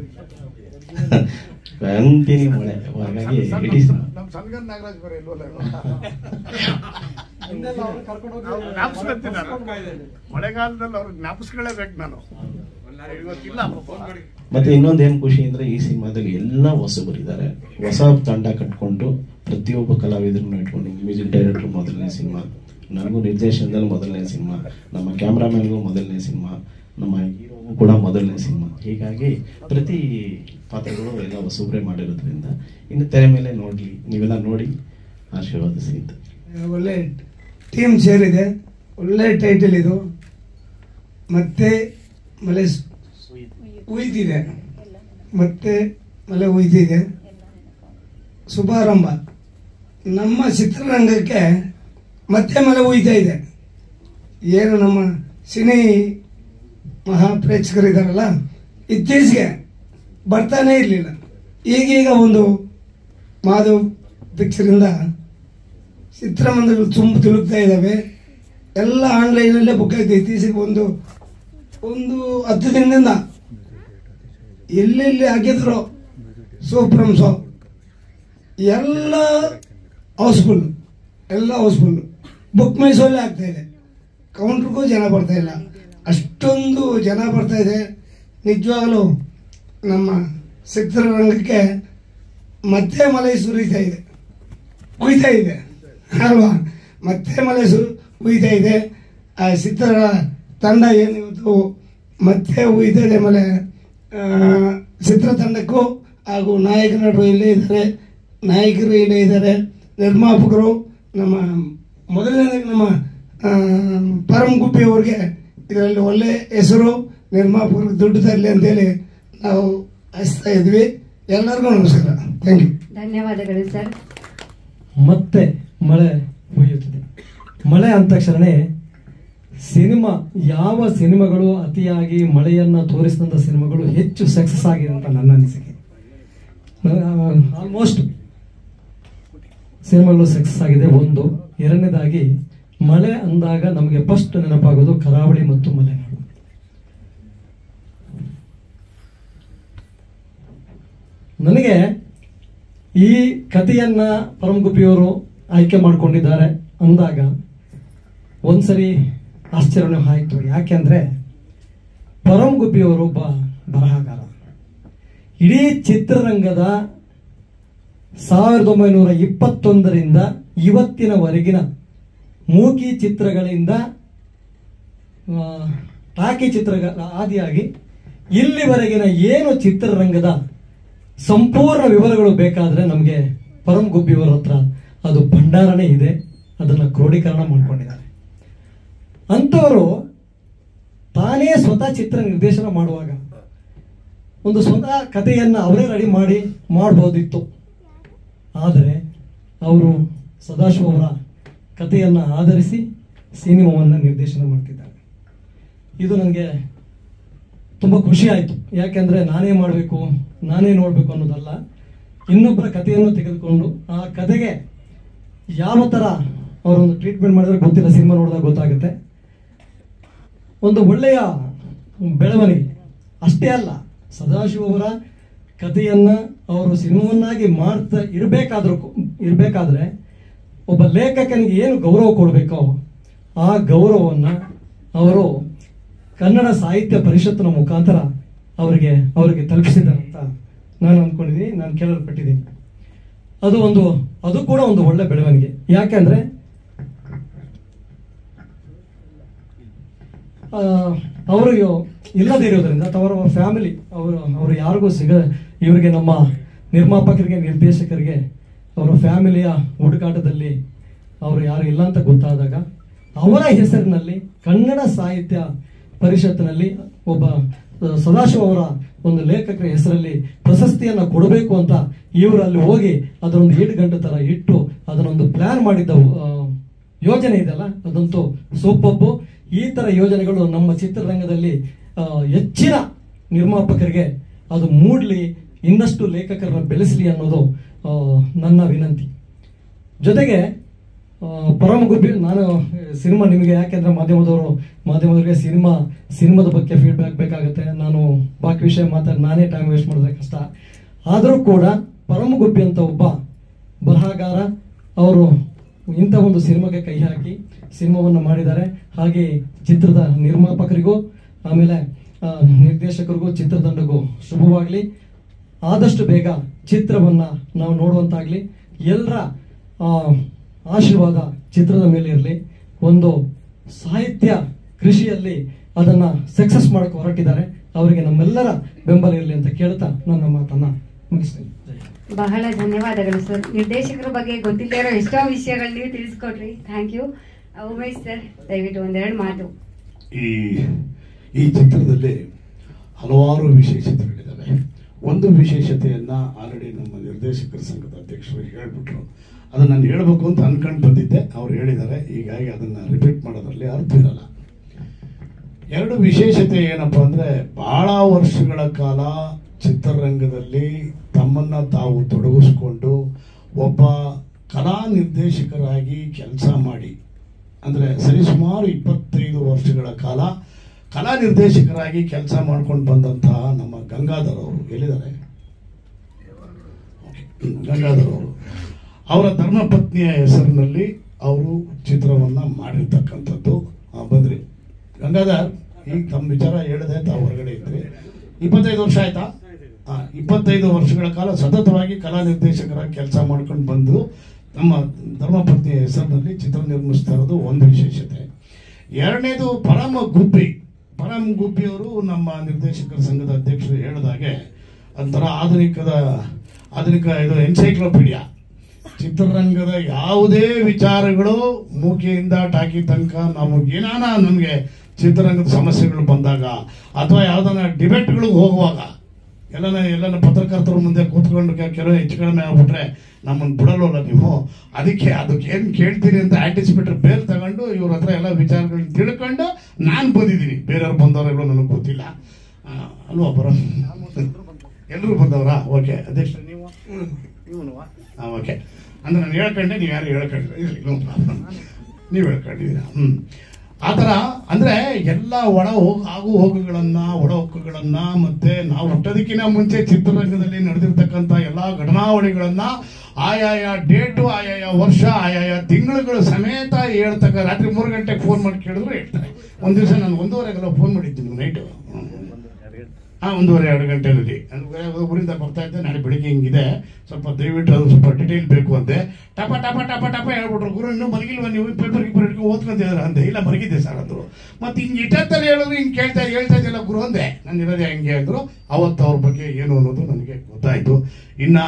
ಕಂಟಿನ್ಯೂ ಮಳೆ. ಹಾಗಾಗಿ ಇಡೀ ನಮ್ಮ ಸಣ್ಣ ನಾಗರಾಜ್ ಬರ ಮಳೆಗಾಲದಲ್ಲಿ ಅವ್ರಿಗೆ ಜ್ಞಾಪಿಸ್ಕೊಳ್ಳೇಬೇಕು ನಾನು. ಮತ್ತೆ ಇನ್ನೊಂದೇನು ಖುಷಿ ಅಂದ್ರೆ ಈ ಸಿನಿಮಾದಲ್ಲಿ ಎಲ್ಲ ಹೊಸಬರಿದ್ದಾರೆ, ಹೊಸ ತಂಡ ಕಟ್ಕೊಂಡು ಪ್ರತಿಯೊಬ್ಬ ಕಲಾವಿದರನ್ನು ಇಟ್ಕೊಂಡು, ಮ್ಯೂಸಿಕ್ ಡೈರೆಕ್ಟರ್ ಮೊದಲನೇ ಸಿನಿಮಾ, ನನಗೂ ನಿರ್ದೇಶನದಲ್ಲಿ ಮೊದಲನೇ ಸಿನಿಮಾ, ನಮ್ಮ ಕ್ಯಾಮ್ರಾಮನ್ಗೂ ಮೊದಲನೇ ಸಿನಿಮಾ, ನಮ್ಮ ಹೀರೋಗೂ ಕೂಡ ಮೊದಲನೇ ಸಿನಿಮಾ. ಹೀಗಾಗಿ ಪ್ರತಿ ಪಾತ್ರಗಳು ಎಲ್ಲ ಹೊಸಬ್ರೆ ಮಾಡಿರೋದ್ರಿಂದ ಇನ್ನು ತೆರೆ ಮೇಲೆ ನೋಡ್ಲಿ, ನೀವೆಲ್ಲ ನೋಡಿ ಆಶೀರ್ವಾದಿಸಿ ಅಂತ. ಒಳ್ಳೆ ಟೀಮ್ ಸೇರಿದೆ, ಒಳ್ಳೆ ಟೈಟಲ್ ಇದು. ಮತ್ತೆ ಮಳೆ ಉಯ್ದಿದೆ, ಮತ್ತೆ ಮಳೆ ಉಯ್ದಿದೆ. ಶುಭಾರಂಭ. ನಮ್ಮ ಚಿತ್ರರಂಗಕ್ಕೆ ಮತ್ತೆ ಮಳೆ ಉಯ್ತಾ ಇದೆ. ಏನು ನಮ್ಮ ಸಿನಿ ಮಹಾಪ್ರೇಕ್ಷಕರಿದ್ದಾರಲ್ಲ, ಇತ್ತೀಚೆಗೆ ಬರ್ತಾನೆ ಇರಲಿಲ್ಲ. ಈಗೀಗ ಒಂದು ಮಾಧವ್ ಪಿಕ್ಚರಿಂದ ಚಿತ್ರಮಂದಿರಗಳು ತುಂಬ ತಿಳುಕ್ತಾ ಇದ್ದಾವೆ. ಎಲ್ಲ ಆನ್ಲೈನಲ್ಲೇ ಬುಕ್ ಆಯ್ತು. ಇತ್ತೀಚೆಗೆ ಒಂದು 10 ದಿನದಿಂದ ಎಲ್ಲೆಲ್ಲಿ ಹಾಕಿದ್ರು ಸೂಪ್ರಮ್ ಶೋ ಎಲ್ಲ ಹೌಸ್ಫುಲ್, ಬುಕ್ ಮೈ ಶೋಲ್ಲೇ ಆಗ್ತಾ ಇದೆ. ಕೌಂಟ್ರಿಗೂ ಜನ ಬರ್ತಾ ಇಲ್ಲ, ಅಷ್ಟೊಂದು ಜನ ಬರ್ತಾ ಇದೆ. ನಿಜವಾಗಲೂ ನಮ್ಮ ಚಿತ್ರರಂಗಕ್ಕೆ ಮತ್ತೆ ಮಳೆ ಸುರಿತಾ ಇದೆ, ಕುಯ್ತಾ ಇದೆ ಅಲ್ವಾ? ಮತ್ತೆ ಮಳೆ ಉಯ್ತಾ ಇದೆ. ಆ ಚಿತ್ರ ತಂಡ ಏನಿವತ್ತು ಮತ್ತೆ ಉಯ್ತದೆ ಮಳೆ. ಚಿತ್ರತಂಡಕ್ಕೂ ಹಾಗೂ ನಾಯಕ ನಟರು ಇಲ್ಲೇ ಇದ್ದಾರೆ, ನಾಯಕರು ಇಲ್ಲೇ ಇದ್ದಾರೆ, ನಿರ್ಮಾಪಕರು ನಮ್ಮ ಮೊದಲನೇದಾಗಿ ನಮ್ಮ ಪರಮ್ ಗುಬ್ಬಿ ಅವ್ರಿಗೆ ಇದರಲ್ಲಿ ಒಳ್ಳೆ ಹೆಸರು, ನಿರ್ಮಾಪಕರಿಗೆ ದುಡ್ಡು ತರಲಿ ಅಂತೇಳಿ ನಾವು ಹಚ್ತಾ ಇದ್ವಿ. ಎಲ್ಲರಿಗೂ ನಮಸ್ಕಾರ, ಥ್ಯಾಂಕ್ ಯು. ಧನ್ಯವಾದಗಳು ಸರ್. ಮತ್ತೆ ಮಳೆ ಹುಯ್ಯುತ್ತದೆ. ಮಳೆ ಅಂದ ತಕ್ಷಣ ಸಿನಿಮಾ, ಯಾವ ಸಿನಿಮಾಗಳು ಅತಿಯಾಗಿ ಮಳೆಯನ್ನ ತೋರಿಸಿದಂಥ ಸಿನಿಮಾಗಳು ಹೆಚ್ಚು ಸಕ್ಸಸ್ ಆಗಿದೆ ಅಂತ ನನ್ನ ಅನಿಸಿಕೆ. ಆಲ್ಮೋಸ್ಟ್ ಸಿನಿಮಾಗಳು ಸಕ್ಸಸ್ ಆಗಿದೆ. ಒಂದು. ಎರಡನೇದಾಗಿ ಮಳೆ ಅಂದಾಗ ನಮಗೆ ಫಸ್ಟ್ ನೆನಪಾಗೋದು ಕರಾವಳಿ ಮತ್ತು ಮಲೆನಾಡು. ನನಗೆ ಈ ಕಥೆಯನ್ನ ಪರಮ್ ಗುಬ್ಬಿಯವರು ಆಯ್ಕೆ ಮಾಡಿಕೊಂಡಿದ್ದಾರೆ ಅಂದಾಗ ಒಂದ್ಸರಿ ಆಶ್ಚರ್ಯ ಆಯಿತು. ಯಾಕೆಂದ್ರೆ ಪರಮ್ ಗುಬ್ಬಿಯವರು ಒಬ್ಬ ಬರಹಗಾರ. ಇಡೀ ಚಿತ್ರರಂಗದ 1921ರಿಂದ ಇವತ್ತಿನವರೆಗಿನ ಮೂಕಿ ಚಿತ್ರಗಳಿಂದ ಟಾಕಿ ಚಿತ್ರಗಳ ಆದಿಯಾಗಿ ಇಲ್ಲಿವರೆಗಿನ ಏನು ಚಿತ್ರರಂಗದ ಸಂಪೂರ್ಣ ವಿವರಗಳು ಬೇಕಾದ್ರೆ ನಮಗೆ ಪರಮ್ ಗುಬ್ಬಿಯವರ ಹತ್ರ ಅದು ಭಂಡಾರನೇ ಇದೆ. ಅದನ್ನು ಕ್ರೋಢೀಕರಣ ಮಾಡ್ಕೊಂಡಿದ್ದಾರೆ. ಅಂಥವರು ತಾನೇ ಸ್ವತಃ ಚಿತ್ರ ನಿರ್ದೇಶನ ಮಾಡುವಾಗ ಒಂದು ಸ್ವತಃ ಕಥೆಯನ್ನ ಅವರೇ ರೆಡಿ ಮಾಡಬಹುದಿತ್ತು. ಆದರೆ ಅವರು ಸದಾಶಿವ ಅವರ ಕಥೆಯನ್ನ ಆಧರಿಸಿ ಸಿನಿಮಾವನ್ನು ನಿರ್ದೇಶನ ಮಾಡ್ತಿದ್ದಾರೆ. ಇದು ನನಗೆ ತುಂಬ ಖುಷಿ ಆಯಿತು. ಯಾಕೆಂದ್ರೆ ನಾನೇ ಮಾಡಬೇಕು, ನಾನೇ ನೋಡಬೇಕು ಅನ್ನೋದಲ್ಲ, ಇನ್ನೊಬ್ಬರ ಕಥೆಯನ್ನು ತೆಗೆದುಕೊಂಡು ಆ ಕಥೆಗೆ ಯಾವ ಥರ ಅವರೊಂದು ಟ್ರೀಟ್ಮೆಂಟ್ ಮಾಡಿದ್ರೆ ಗೊತ್ತಿಲ್ಲ, ಸಿನಿಮಾ ನೋಡಿದಾಗ ಗೊತ್ತಾಗುತ್ತೆ. ಒಂದು ಒಳ್ಳೆಯ ಬೆಳವಣಿಗೆ. ಅಷ್ಟೇ ಅಲ್ಲ, ಸದಾಶಿವ ಅವರ ಕಥೆಯನ್ನ ಅವರು ಸಿನಿಮಾವನ್ನಾಗಿ ಮಾಡ್ತಾ ಇರಬೇಕಾದ್ರೆ ಒಬ್ಬ ಲೇಖಕನಿಗೆ ಏನು ಗೌರವ ಕೊಡಬೇಕೋ ಆ ಗೌರವವನ್ನ ಅವರು ಕನ್ನಡ ಸಾಹಿತ್ಯ ಪರಿಷತ್ತಿನ ಮುಖಾಂತರ ಅವರಿಗೆ ತಲುಪಿಸಿದ್ದಾರೆ ಅಂತ ನಾನು ಅಂದ್ಕೊಂಡಿದ್ದೀನಿ, ನಾನು ಕೇಳಲ್ಪಟ್ಟಿದ್ದೀನಿ. ಅದು ಕೂಡ ಒಂದು ಒಳ್ಳೆ ಬೆಳವಣಿಗೆ. ಯಾಕೆಂದ್ರೆ ಅವರು ಇಲ್ಲದೇ ಇರೋದ್ರಿಂದ ಅಥವಾ ಅವರ ಫ್ಯಾಮಿಲಿ ಅವರು ಯಾರಿಗೂ ಇವರಿಗೆ ನಮ್ಮ ನಿರ್ಮಾಪಕರಿಗೆ, ನಿರ್ದೇಶಕರಿಗೆ ಅವರ ಫ್ಯಾಮಿಲಿಯ ಹುಡುಕಾಟದಲ್ಲಿ ಅವರು ಯಾರು ಇಲ್ಲ ಅಂತ ಗೊತ್ತಾದಾಗ ಅವರ ಹೆಸರಿನಲ್ಲಿ ಕನ್ನಡ ಸಾಹಿತ್ಯ ಪರಿಷತ್ತಿನಲ್ಲಿ ಒಬ್ಬ ಸದಾಶಿವ ಅವರ ಒಂದು ಲೇಖಕರ ಹೆಸರಲ್ಲಿ ಪ್ರಶಸ್ತಿಯನ್ನ ಕೊಡಬೇಕು ಅಂತ ಇವರು ಅಲ್ಲಿ ಹೋಗಿ ಅದರೊಂದು ಈಡುಗಂಟು ತರ ಇಟ್ಟು ಅದನ್ನೊಂದು ಪ್ಲಾನ್ ಮಾಡಿದ್ದ ಯೋಜನೆ ಇದೆಲ್ಲ, ಅದಂತೂ ಸೂಪರ್ಬು. ಈ ತರ ಯೋಜನೆಗಳು ನಮ್ಮ ಚಿತ್ರರಂಗದಲ್ಲಿ ಹೆಚ್ಚಿನ ನಿರ್ಮಾಪಕರಿಗೆ ಅದು ಮೂಡ್ಲಿ, ಇನ್ನಷ್ಟು ಲೇಖಕರನ್ನ ಬೆಳೆಸಲಿ ಅನ್ನೋದು ನನ್ನ ವಿನಂತಿ. ಜೊತೆಗೆ ಪರಮ್ ಗುಬ್ಬಿ, ನಾನು ಸಿನಿಮಾ ನಿಮಗೆ ಯಾಕೆಂದ್ರೆ ಮಾಧ್ಯಮದವರಿಗೆ ಸಿನಿಮಾದ ಬಗ್ಗೆ ಫೀಡ್ಬ್ಯಾಕ್ ಬೇಕಾಗುತ್ತೆ. ನಾನು ಬಾಕಿ ವಿಷಯ ನಾನೇ ಟೈಮ್ ವೇಸ್ಟ್ ಮಾಡಿದ್ರೆ ಕಷ್ಟ. ಆದರೂ ಕೂಡ ಪರಮ್ ಗುಬ್ಬಿ ಅಂತ ಒಬ್ಬ ಬರಹಗಾರ, ಅವರು ಇಂಥ ಒಂದು ಸಿನಿಮಾಗೆ ಕೈ ಹಾಕಿ ಸಿನಿಮಾವನ್ನು ಮಾಡಿದ್ದಾರೆ. ಹಾಗೆ ಚಿತ್ರದ ನಿರ್ಮಾಪಕರಿಗೂ, ಆಮೇಲೆ ನಿರ್ದೇಶಕರಿಗೂ ಚಿತ್ರತಂಡಕ್ಕೂ ಶುಭವಾಗಲಿ. ಆದಷ್ಟು ಬೇಗ ಚಿತ್ರವನ್ನ ನಾವು ನೋಡುವಂತಾಗಲಿ. ಎಲ್ಲರ ಆಶೀರ್ವಾದ ಚಿತ್ರದ ಮೇಲೆ ಇರಲಿ. ಒಂದು ಸಾಹಿತ್ಯ ಕೃಷಿಯಲ್ಲಿ ಅದನ್ನ ಸಕ್ಸಸ್ ಮಾಡಕ್ಕೆ ಹೊರಟಿದ್ದಾರೆ, ಅವರಿಗೆ ನಮ್ಮೆಲ್ಲರ ಬೆಂಬಲ ಇರಲಿ ಅಂತ ಕೇಳ್ತಾ ನನ್ನ ಮಾತನ್ನ ಮುಗಿಸ್ತೇನೆ. ಬಹಳ ಧನ್ಯವಾದಗಳು ಸರ್. ನಿರ್ದೇಶಕರ ಬಗ್ಗೆ ಗೊತ್ತಿಲ್ಲದೆ ಇರೋ ಎಷ್ಟೋ ವಿಷಯಗಳು ನೀವು ತಿಳಿಸ್ಕೊಟ್ರಿ. Thank you. ಉಮೇಶ್ ಸರ್, ದಯವಿಟ್ಟು ಒಂದೆರಡು ಮಾತು. ಈ ಚಿತ್ರದಲ್ಲಿ ಹಲವಾರು ವಿಶೇಷತೆಗಳಿದ್ದಾವೆ. ಒಂದು ವಿಶೇಷತೆಯನ್ನ ಆಲ್ರೆಡಿ ನಮ್ಮ ನಿರ್ದೇಶಕರ ಸಂಘದ ಅಧ್ಯಕ್ಷರು ಹೇಳ್ಬಿಟ್ರು. ಅದನ್ನ ನಾನು ಹೇಳ್ಬೇಕು ಅಂತ ಅನ್ಕೊಂಡು ಬಂದಿದ್ದೆ, ಅವ್ರು ಹೇಳಿದ್ದಾರೆ. ಹೀಗಾಗಿ ಅದನ್ನ ರಿಪೀಟ್ ಮಾಡೋದ್ರಲ್ಲಿ ಅರ್ಥ ಇರಲ್ಲ. ಎರಡು ವಿಶೇಷತೆ ಏನಪ್ಪಾ ಅಂದ್ರೆ, ಬಹಳ ವರ್ಷಗಳ ಕಾಲ ಚಿತ್ರರಂಗದಲ್ಲಿ ತಮ್ಮನ್ನ ತಾವು ತೊಡಗಿಸ್ಕೊಂಡು ಒಬ್ಬ ಕಲಾ ನಿರ್ದೇಶಕರಾಗಿ ಕೆಲಸ ಮಾಡಿ, ಅಂದ್ರೆ ಸರಿಸುಮಾರು 25 ವರ್ಷಗಳ ಕಾಲ ಕಲಾ ನಿರ್ದೇಶಕರಾಗಿ ಕೆಲಸ ಮಾಡ್ಕೊಂಡು ಬಂದಂತಹ ನಮ್ಮ ಗಂಗಾಧರ್ ಅವರು ಎಲ್ಲಿದ್ದಾರೆ? ಗಂಗಾಧರ್ ಅವರು ಅವರ ಧರ್ಮಪತ್ನಿಯ ಹೆಸರಿನಲ್ಲಿ ಅವರು ಚಿತ್ರವನ್ನ ಮಾಡಿರ್ತಕ್ಕಂಥದ್ದು. ಬಂದ್ರಿ ಗಂಗಾಧರ್, ಈಗ ತಮ್ಮ ವಿಚಾರ ಹೇಳಿದೆ, ತಾವು ಹೊರಗಡೆ ಇದ್ರಿ. 25 ವರ್ಷ ಆಯ್ತಾ? 25 ವರ್ಷಗಳ ಕಾಲ ಸತತವಾಗಿ ಕಲಾ ನಿರ್ದೇಶಕರಾಗಿ ಕೆಲಸ ಮಾಡ್ಕೊಂಡು ಬಂದು ನಮ್ಮ ಧರ್ಮಪತ್ನಿಯ ಹೆಸರಿನಲ್ಲಿ ಚಿತ್ರ ನಿರ್ಮಿಸ್ತಾ ಇರೋದು ಒಂದು ವಿಶೇಷತೆ. ಎರಡನೇದು ಪರಮ ಗುಬ್ಬಿ ಅವರು ನಮ್ಮ ನಿರ್ದೇಶಕರ ಸಂಘದ ಅಧ್ಯಕ್ಷರು ಹೇಳಿದಾಗೆ ಒಂಥರ ಆಧುನಿಕ ಇದು ಎನ್ಸೈಕ್ಲೋಪೀಡಿಯಾ. ಚಿತ್ರರಂಗದ ಯಾವುದೇ ವಿಚಾರಗಳು ಮೂಕೆಯಿಂದ ಟಾಕಿ ತನಕ ನಮಗೆ ಚಿತ್ರರಂಗದ ಸಮಸ್ಯೆಗಳು ಬಂದಾಗ ಅಥವಾ ಯಾವ್ದನ್ನ ಡಿಬೇಟ್ಗಳಿಗೆ ಹೋಗುವಾಗ ಎಲ್ಲನ ಪತ್ರಕರ್ತರ ಮುಂದೆ ಕೂತ್ಕೊಂಡು ಕೆಲವು ಹೆಚ್ಚು ಕಡಿಮೆ ಆಗ್ಬಿಟ್ರೆ ನಮ್ಮನ್ನು ಬಿಡಲ್ವಲ್ಲ ನೀವು. ಅದಕ್ಕೆ ಏನ್ ಕೇಳ್ತೀರಿ ಅಂತ ಆಂಟಿಸಿಪೇಟರ್ ಬೇಲ್ ತಗೊಂಡು ಇವ್ರ ಹತ್ರ ಎಲ್ಲ ವಿಚಾರಗಳನ್ನ ತಿಳ್ಕೊಂಡು ನಾನು ಬಂದಿದ್ದೀನಿ. ಬೇರೆಯವ್ರು ಬಂದವರೆಲ್ಲೋ ನನಗೆ ಗೊತ್ತಿಲ್ಲ ಅಲ್ವಾ? ಎಲ್ಲರೂ ಬಂದವರಾ? ಓಕೆ ಅಧ್ಯಕ್ಷ, ನೀವು ಓಕೆ ಅಂದ್ರೆ ನಾನು ಹೇಳ್ಕೊಂಡೆ, ನೀವು ಯಾರು ಹೇಳ್ಕೊಂಡ್ರೆ ನೀವು ಹೇಳ್ಕೊಂಡಿದ್ದೀರಾ? ಆ ಥರ ಅಂದ್ರೆ ಎಲ್ಲ ಒಳ ಹೊಕ್ಕುಗಳನ್ನ ಮತ್ತೆ ನಾವು ಹುಟ್ಟೋದಕ್ಕಿಂತ ಮುಂಚೆ ಚಿತ್ರರಂಗದಲ್ಲಿ ನಡೆದಿರ್ತಕ್ಕಂಥ ಎಲ್ಲಾ ಘಟನಾವಳಿಗಳನ್ನ ಆಯಾಯ ಡೇಟು, ಆಯಾಯ ವರ್ಷ, ಆಯಾಯ ತಿಂಗಳುಗಳು ಸಮೇತ ಹೇಳ್ತಕ್ಕ. ರಾತ್ರಿ 3 ಗಂಟೆಗೆ ಫೋನ್ ಮಾಡಿ ಕೇಳಿದ್ರು ಹೇಳ್ತಾರೆ. ಒಂದ್ ದಿವಸ ನಾನು 1:30 ಫೋನ್ ಮಾಡಿದ್ದೀನಿ ನೈಟು. 1:30-2 ಗಂಟೆನಲ್ಲಿ ಊರಿಂದ ಬರ್ತಾ ಇದ್ದೆ. ನಾಳೆ ಬೆಳಿಗ್ಗೆ ಹಿಂಗಿದೆ, ಸ್ವಲ್ಪ ದಯವಿಟ್ಟು ಅದು ಸ್ವಲ್ಪ ಡಿಟೇಲ್ ಬೇಕು ಅಂತೆ. ಟಪ ಹೇಳ್ಬಿಟ್ರು. ಗುರು ಇನ್ನೂ ಮಲಗಿಲ್ವ ನೀವು? ಪೇಪರ್ ಇಟ್ಕೊಂಡು ಓದ್ಕೊಂಡಿದ್ದೀರ ಅಂದೆ. ಇಲ್ಲ ಮಲಗಿದ್ದೆ ಸರ್ ಅಂದ್ರು. ಮತ್ತೆ ಹಿಂಗೆ ಇಟ್ಟಲ್ಲಿ ಹೇಳಿದ್ರು, ಹಿಂಗೆ ಹೇಳ್ತಾ ಇದೆಯಲ್ಲ ಗುರು ಅಂದೆ. ನಾನು ಇರೋದೇ ಹಂಗೆ ಅಂದ್ರು. ಅವತ್ತು ಅವ್ರ ಬಗ್ಗೆ ಏನು ಅನ್ನೋದು ನನಗೆ ಗೊತ್ತಾಯ್ತು. ಇನ್ನ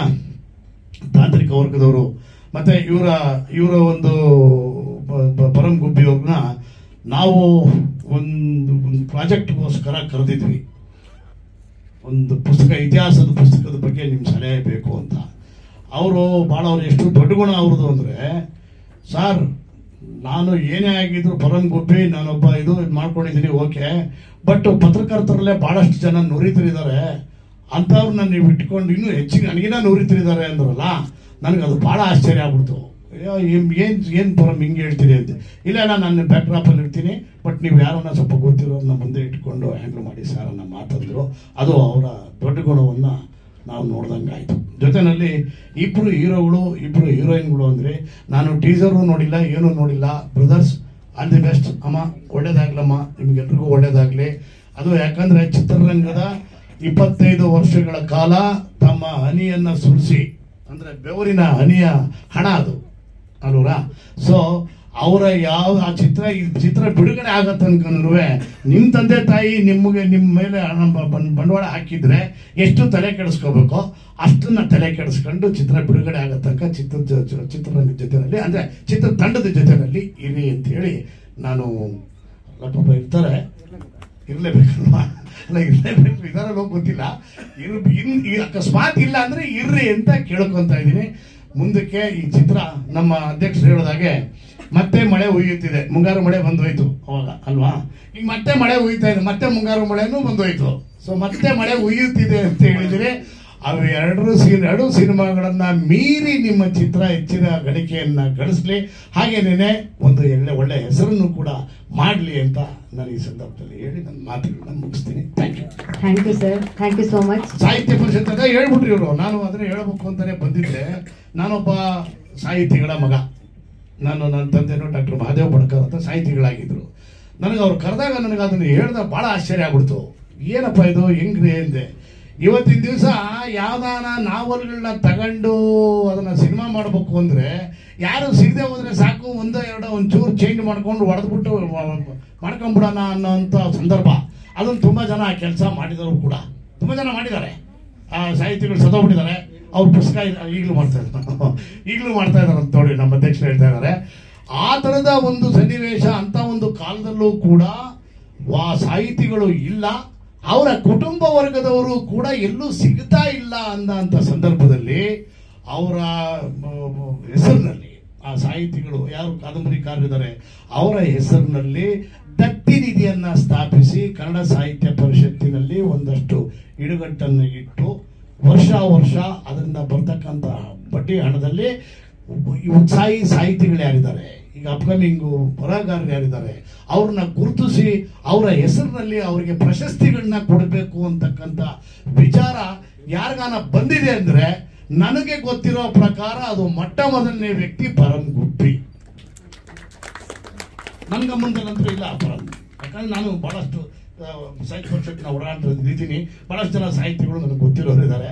ತಾಂತ್ರಿಕ ವರ್ಗದವರು ಮತ್ತೆ ಇವರ ಒಂದು ಪರಂ ಗುಬ್ಬಿ ಅವ್ರನ್ನ ನಾವು ಒಂದು ಪ್ರಾಜೆಕ್ಟ್ಗೋಸ್ಕರ ಕರೆದಿದ್ವಿ. ಒಂದು ಇತಿಹಾಸದ ಪುಸ್ತಕದ ಬಗ್ಗೆ ನಿಮ್ಮ ಸಲಹೆ ಬೇಕು ಅಂತ. ಅವರು ಎಷ್ಟು ದೊಡ್ಡ ಗುಣ ಅವ್ರದ್ದು ಅಂದ್ರೆ, ಸರ್ ನಾನು ಏನೇ ಆಗಿದ್ರು ಪರಂ ಗುಬ್ಬಿ ನಾನೊಬ್ಬ ಇದು ಮಾಡ್ಕೊಂಡಿದ್ದೀನಿ, ಓಕೆ, ಬಟ್ ಪತ್ರಕರ್ತರಲ್ಲೇ ಬಹಳಷ್ಟು ಜನ ನುರಿತರಿದ್ದಾರೆ, ಅಂಥವ್ರನ್ನ ನೀವು ಇಟ್ಕೊಂಡು ಇನ್ನೂ ಹೆಚ್ಚಿಗೆ ನನಗಿನ್ನ ನುರಿತರಿದ್ದಾರೆ ಅಂದ್ರಲ್ಲ, ನನಗದು ಬಹಳ ಆಶ್ಚರ್ಯ ಆಗ್ಬಿಡ್ತು. ಏನ್ ಪರಂ ಹಿಂಗೆ ಹೇಳ್ತೀರಿ ಅಂತ. ಇಲ್ಲ ನಾನು ಬ್ಯಾಕ್ ಡ್ರಾಪಲ್ಲಿ ಇರ್ತೀನಿ, ಬಟ್ ನೀವು ಯಾರನ್ನ ಸ್ವಲ್ಪ ಗೊತ್ತಿರೋರನ್ನ ಮುಂದೆ ಇಟ್ಕೊಂಡು ಹ್ಯಾಂಡಲ್ ಮಾಡಿ ಸರ್ ಅನ್ನ ಮಾತಾಡಿದ್ರು. ಅದು ಅವರ ದೊಡ್ಡ ಗುಣವನ್ನ ನಾವು ನೋಡ್ದಂಗಾಯ್ತು. ಜೊತೆನಲ್ಲಿ ಇಬ್ರು ಹೀರೋಗಳು, ಇಬ್ರು ಹೀರೋಯಿನ್ಗಳು ಅಂದ್ರೆ ನಾನು ಟೀಸರು ನೋಡಿಲ್ಲ, ಏನೂ ನೋಡಿಲ್ಲ. ಬ್ರದರ್ಸ್, ಆಲ್ ದಿ ಬೆಸ್ಟ್ ಅಮ್ಮ, ಒಳ್ಳೇದಾಗ್ಲಮ್ಮ, ನಿಮ್ಗೆಲ್ರಿಗೂ ಒಳ್ಳೇದಾಗ್ಲಿ. ಅದು ಯಾಕಂದ್ರೆ ಚಿತ್ರರಂಗದ 25 ವರ್ಷಗಳ ಕಾಲ ತಮ್ಮ ಹನಿಯನ್ನ ಸುರಿಸಿ, ಅಂದ್ರೆ ಬೆವರಿನ ಹನಿಯ ಹಣ ಅದು ಅಲ್ವರಾ. ಸೊ ಅವರ ಈ ಚಿತ್ರ ಬಿಡುಗಡೆ ಆಗೋ ತನಕನೂ ನಿಮ್ಮ ತಂದೆ ತಾಯಿ ನಿಮ್ಮ ಮೇಲೆ ಬಂಡವಾಳ ಹಾಕಿದ್ರೆ ಎಷ್ಟು ತಲೆ ಕೆಡಿಸ್ಕೋಬೇಕೋ ಅಷ್ಟನ್ನ ತಲೆ ಕೆಡಿಸ್ಕೊಂಡು ಚಿತ್ರ ಬಿಡುಗಡೆ ಆಗೋ ತನಕ ಚಿತ್ರರಂಗದ ಜೊತೆನಲ್ಲಿ, ಅಂದ್ರೆ ಚಿತ್ರತಂಡದ ಜೊತೆನಲ್ಲಿ ಇರಿ ಅಂತ ಹೇಳಿ ನಾನು ಪಾಪ ಇರ್ತಾರೆ, ಇರ್ಲೇಬೇಕಲ್ವಾ? ಅಲ್ಲ, ಇರ್ಲೇಬೇಕು, ಇದಾರಲ್ಲೋ ಗೊತ್ತಿಲ್ಲ. ಅಕಸ್ಮಾತ್ ಇಲ್ಲ ಅಂದ್ರೆ ಇರ್ರಿ ಅಂತ ಕೇಳ್ಕೊಂತ ಇದ್ದೀನಿ. ಮುಂದಕ್ಕೆ ಈ ಚಿತ್ರ ನಮ್ಮ ಅಧ್ಯಕ್ಷರು ಹೇಳಿದಾಗೆ ಮತ್ತೆ ಮಳೆ ಹುಯ್ಯುತ್ತಿದೆ. ಮುಂಗಾರು ಮಳೆ ಬಂದೋಯ್ತು ಅವಾಗ ಅಲ್ವಾ? ಈಗ ಮತ್ತೆ ಮಳೆ ಹುಯ್ತಾ ಇದೆ, ಮತ್ತೆ ಮುಂಗಾರು ಮಳೆನೂ ಬಂದೋಯ್ತು. ಸೊ ಮತ್ತೆ ಮಳೆ ಹುಯ್ಯುತ್ತಿದೆ ಅಂತ ಹೇಳಿದ್ರೆ ಅವು ಎರಡು ಸಿನಿಮಾಗಳನ್ನ ಮೀರಿ ನಿಮ್ಮ ಚಿತ್ರ ಹೆಚ್ಚಿನ ಗಳಿಕೆಯನ್ನ ಗಳಿಸ್ಲಿ, ಹಾಗೇನೇನೆ ಒಂದು ಒಳ್ಳೆ ಹೆಸರನ್ನು ಕೂಡ ಮಾಡಲಿ ಅಂತ ನಾನು ಈ ಸಂದರ್ಭದಲ್ಲಿ ಹೇಳಿ ನನ್ನ ಮಾತುಗಳನ್ನ ಮುಗಿಸ್ತೀನಿ. Thank you sir, thank you so much. Sahitya Parishat ಅದೇ ಹೇಳ್ಬಿಟ್ರಿ ಇವರು. ನಾನು ಅದನ್ನ ಹೇಳಬೇಕು ಅಂತಾನೆ ಬಂದಿದ್ದೆ. ನಾನೊಬ್ಬ ಸಾಹಿತಿಗಳ ಮಗ. ನನ್ನ ತಂದೆನೂ ಡಾಕ್ಟರ್ ಮಹಾದೇವ್ ಬಡ್ಕರ್ ಅಂತ ಸಾಹಿತಿಗಳಾಗಿದ್ರು. ನನಗೆ ಅವ್ರು ಕರೆದಾಗ ನನಗೆ ಅದನ್ನು ಹೇಳಿದಾಗ ಬಹಳ ಆಶ್ಚರ್ಯ ಆಗ್ಬಿಡ್ತು. ಏನಪ್ಪ ಇದು ಹೆಂಗ್ರಿ ಅಂದೆ. ಇವತ್ತಿನ ದಿವಸ ಯಾವ್ದಾನ ನಾವಲ್ಗಳನ್ನ ತಗೊಂಡು ಅದನ್ನ ಸಿನಿಮಾ ಮಾಡಬೇಕು ಅಂದ್ರೆ ಯಾರು ಸಿಗದೆ ಹೋದ್ರೆ ಸಾಕು, ಒಂದೋ ಎರಡೋ ಒಂಚೂರು ಚೇಂಜ್ ಮಾಡ್ಕೊಂಡು ಹೊಡೆದ್ಬಿಟ್ಟು ಮಾಡ್ಕೊಂಡ್ಬಿಡೋಣ ಅನ್ನೋಂಥ ಸಂದರ್ಭ. ಅದನ್ನು ತುಂಬ ಜನ ಆ ಕೆಲಸ ಮಾಡಿದವರು ಕೂಡ ತುಂಬ ಜನ ಮಾಡಿದ್ದಾರೆ. ಆ ಸಾಹಿತಿಗಳು ಸತ್ತೋಗ್ಬಿಟ್ಟಿದ್ದಾರೆ, ಅವ್ರ ಪುಸ್ತಕ ಈಗಲೂ ಮಾಡ್ತಾ ಇದ್ದಾರೆ ಅಂತ ನೋಡಿ ನಮ್ಮ ಅಧ್ಯಕ್ಷರು ಹೇಳ್ತಾ ಇದ್ದಾರೆ. ಆ ಥರದ ಒಂದು ಸನ್ನಿವೇಶ ಅಂತ ಒಂದು ಕಾಲದಲ್ಲೂ ಕೂಡ ಸಾಹಿತಿಗಳು ಇಲ್ಲ, ಅವರ ಕುಟುಂಬ ವರ್ಗದವರು ಕೂಡ ಎಲ್ಲೂ ಸಿಗ್ತಾ ಇಲ್ಲ ಅನ್ನೋಂಥ ಸಂದರ್ಭದಲ್ಲಿ ಅವರ ಹೆಸರಿನಲ್ಲಿ ಆ ಸಾಹಿತಿಗಳು ಯಾರು ಕಾದಂಬರಿಕಾರರಿದ್ದಾರೆ ಅವರ ಹೆಸರಿನಲ್ಲಿ ದತ್ತಿ ನಿಧಿಯನ್ನ ಸ್ಥಾಪಿಸಿ ಕನ್ನಡ ಸಾಹಿತ್ಯ ಪರಿಷತ್ತಿನಲ್ಲಿ ಒಂದಷ್ಟು ಇಡುಗಟ್ಟನ್ನು ಇಟ್ಟು ವರ್ಷ ಅದರಿಂದ ಬರ್ತಕ್ಕಂಥ ಬಡ್ಡಿ ಹಣದಲ್ಲಿ ಉತ್ಸಾಹಿ ಸಾಹಿತಿಗಳು ಯಾರಿದ್ದಾರೆ, ಈಗ ಅಪ್ಕಮಿಂಗು ಬರಹಗಾರರು ಯಾರಿದ್ದಾರೆ, ಅವ್ರನ್ನ ಗುರುತಿಸಿ ಅವರ ಹೆಸರಿನಲ್ಲಿ ಅವರಿಗೆ ಪ್ರಶಸ್ತಿಗಳನ್ನ ಕೊಡಬೇಕು ಅಂತಕ್ಕಂಥ ವಿಚಾರ ಯಾರಿಗಾನ ಬಂದಿದೆ ಅಂದ್ರೆ ನನಗೆ ಗೊತ್ತಿರೋ ಪ್ರಕಾರ ಅದು ಮೊಟ್ಟ ಮೊದಲನೇ ವ್ಯಕ್ತಿ ಪರಂ ಗುಬ್ಬಿ. ನನ್ನ ಗಮನದಲ್ಲಂತೂ ಇಲ್ಲ ಪರಂ, ಯಾಕಂದ್ರೆ ನಾನು ಬಹಳಷ್ಟು ಸಾಹಿತ್ಯ ಪರಿಷತ್ನ ಓಡಾಡ್ತಿದ್ದೀನಿ, ಬಹಳಷ್ಟು ಜನ ಸಾಹಿತಿಗಳು ನನಗೆ ಗೊತ್ತಿರೋರು ಇದ್ದಾರೆ.